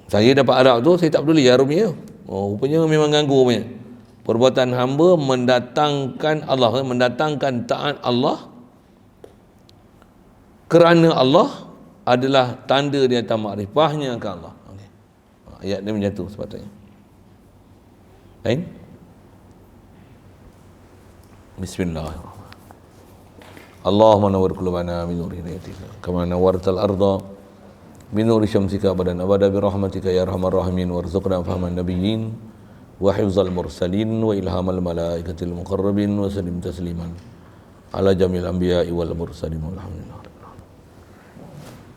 Saya dapat Arab tu saya tak peduli ya Rumia. Oh, rupanya memang ganggu rupanya. Perbuatan hamba mendatangkan Allah, mendatangkan taat Allah kerana Allah adalah tanda di atas makrifahnya ke Allah. Okay. Ayat dia macam tu sepatutnya. Lain? Bismillahirrahmanirrahim. Allahumma nawwir qulubana min nuri hidayatika kama nawwartal arda min nuri syamsika abadan abada bi rahmatika ya arhamar rahimin warzuqna fahman nabiyyin wa hifzal mursalin wa ilhamal malaikatil muqarrabin wa sallim tasliman ala jamil anbiya'i wal mursalin walhamdulillah.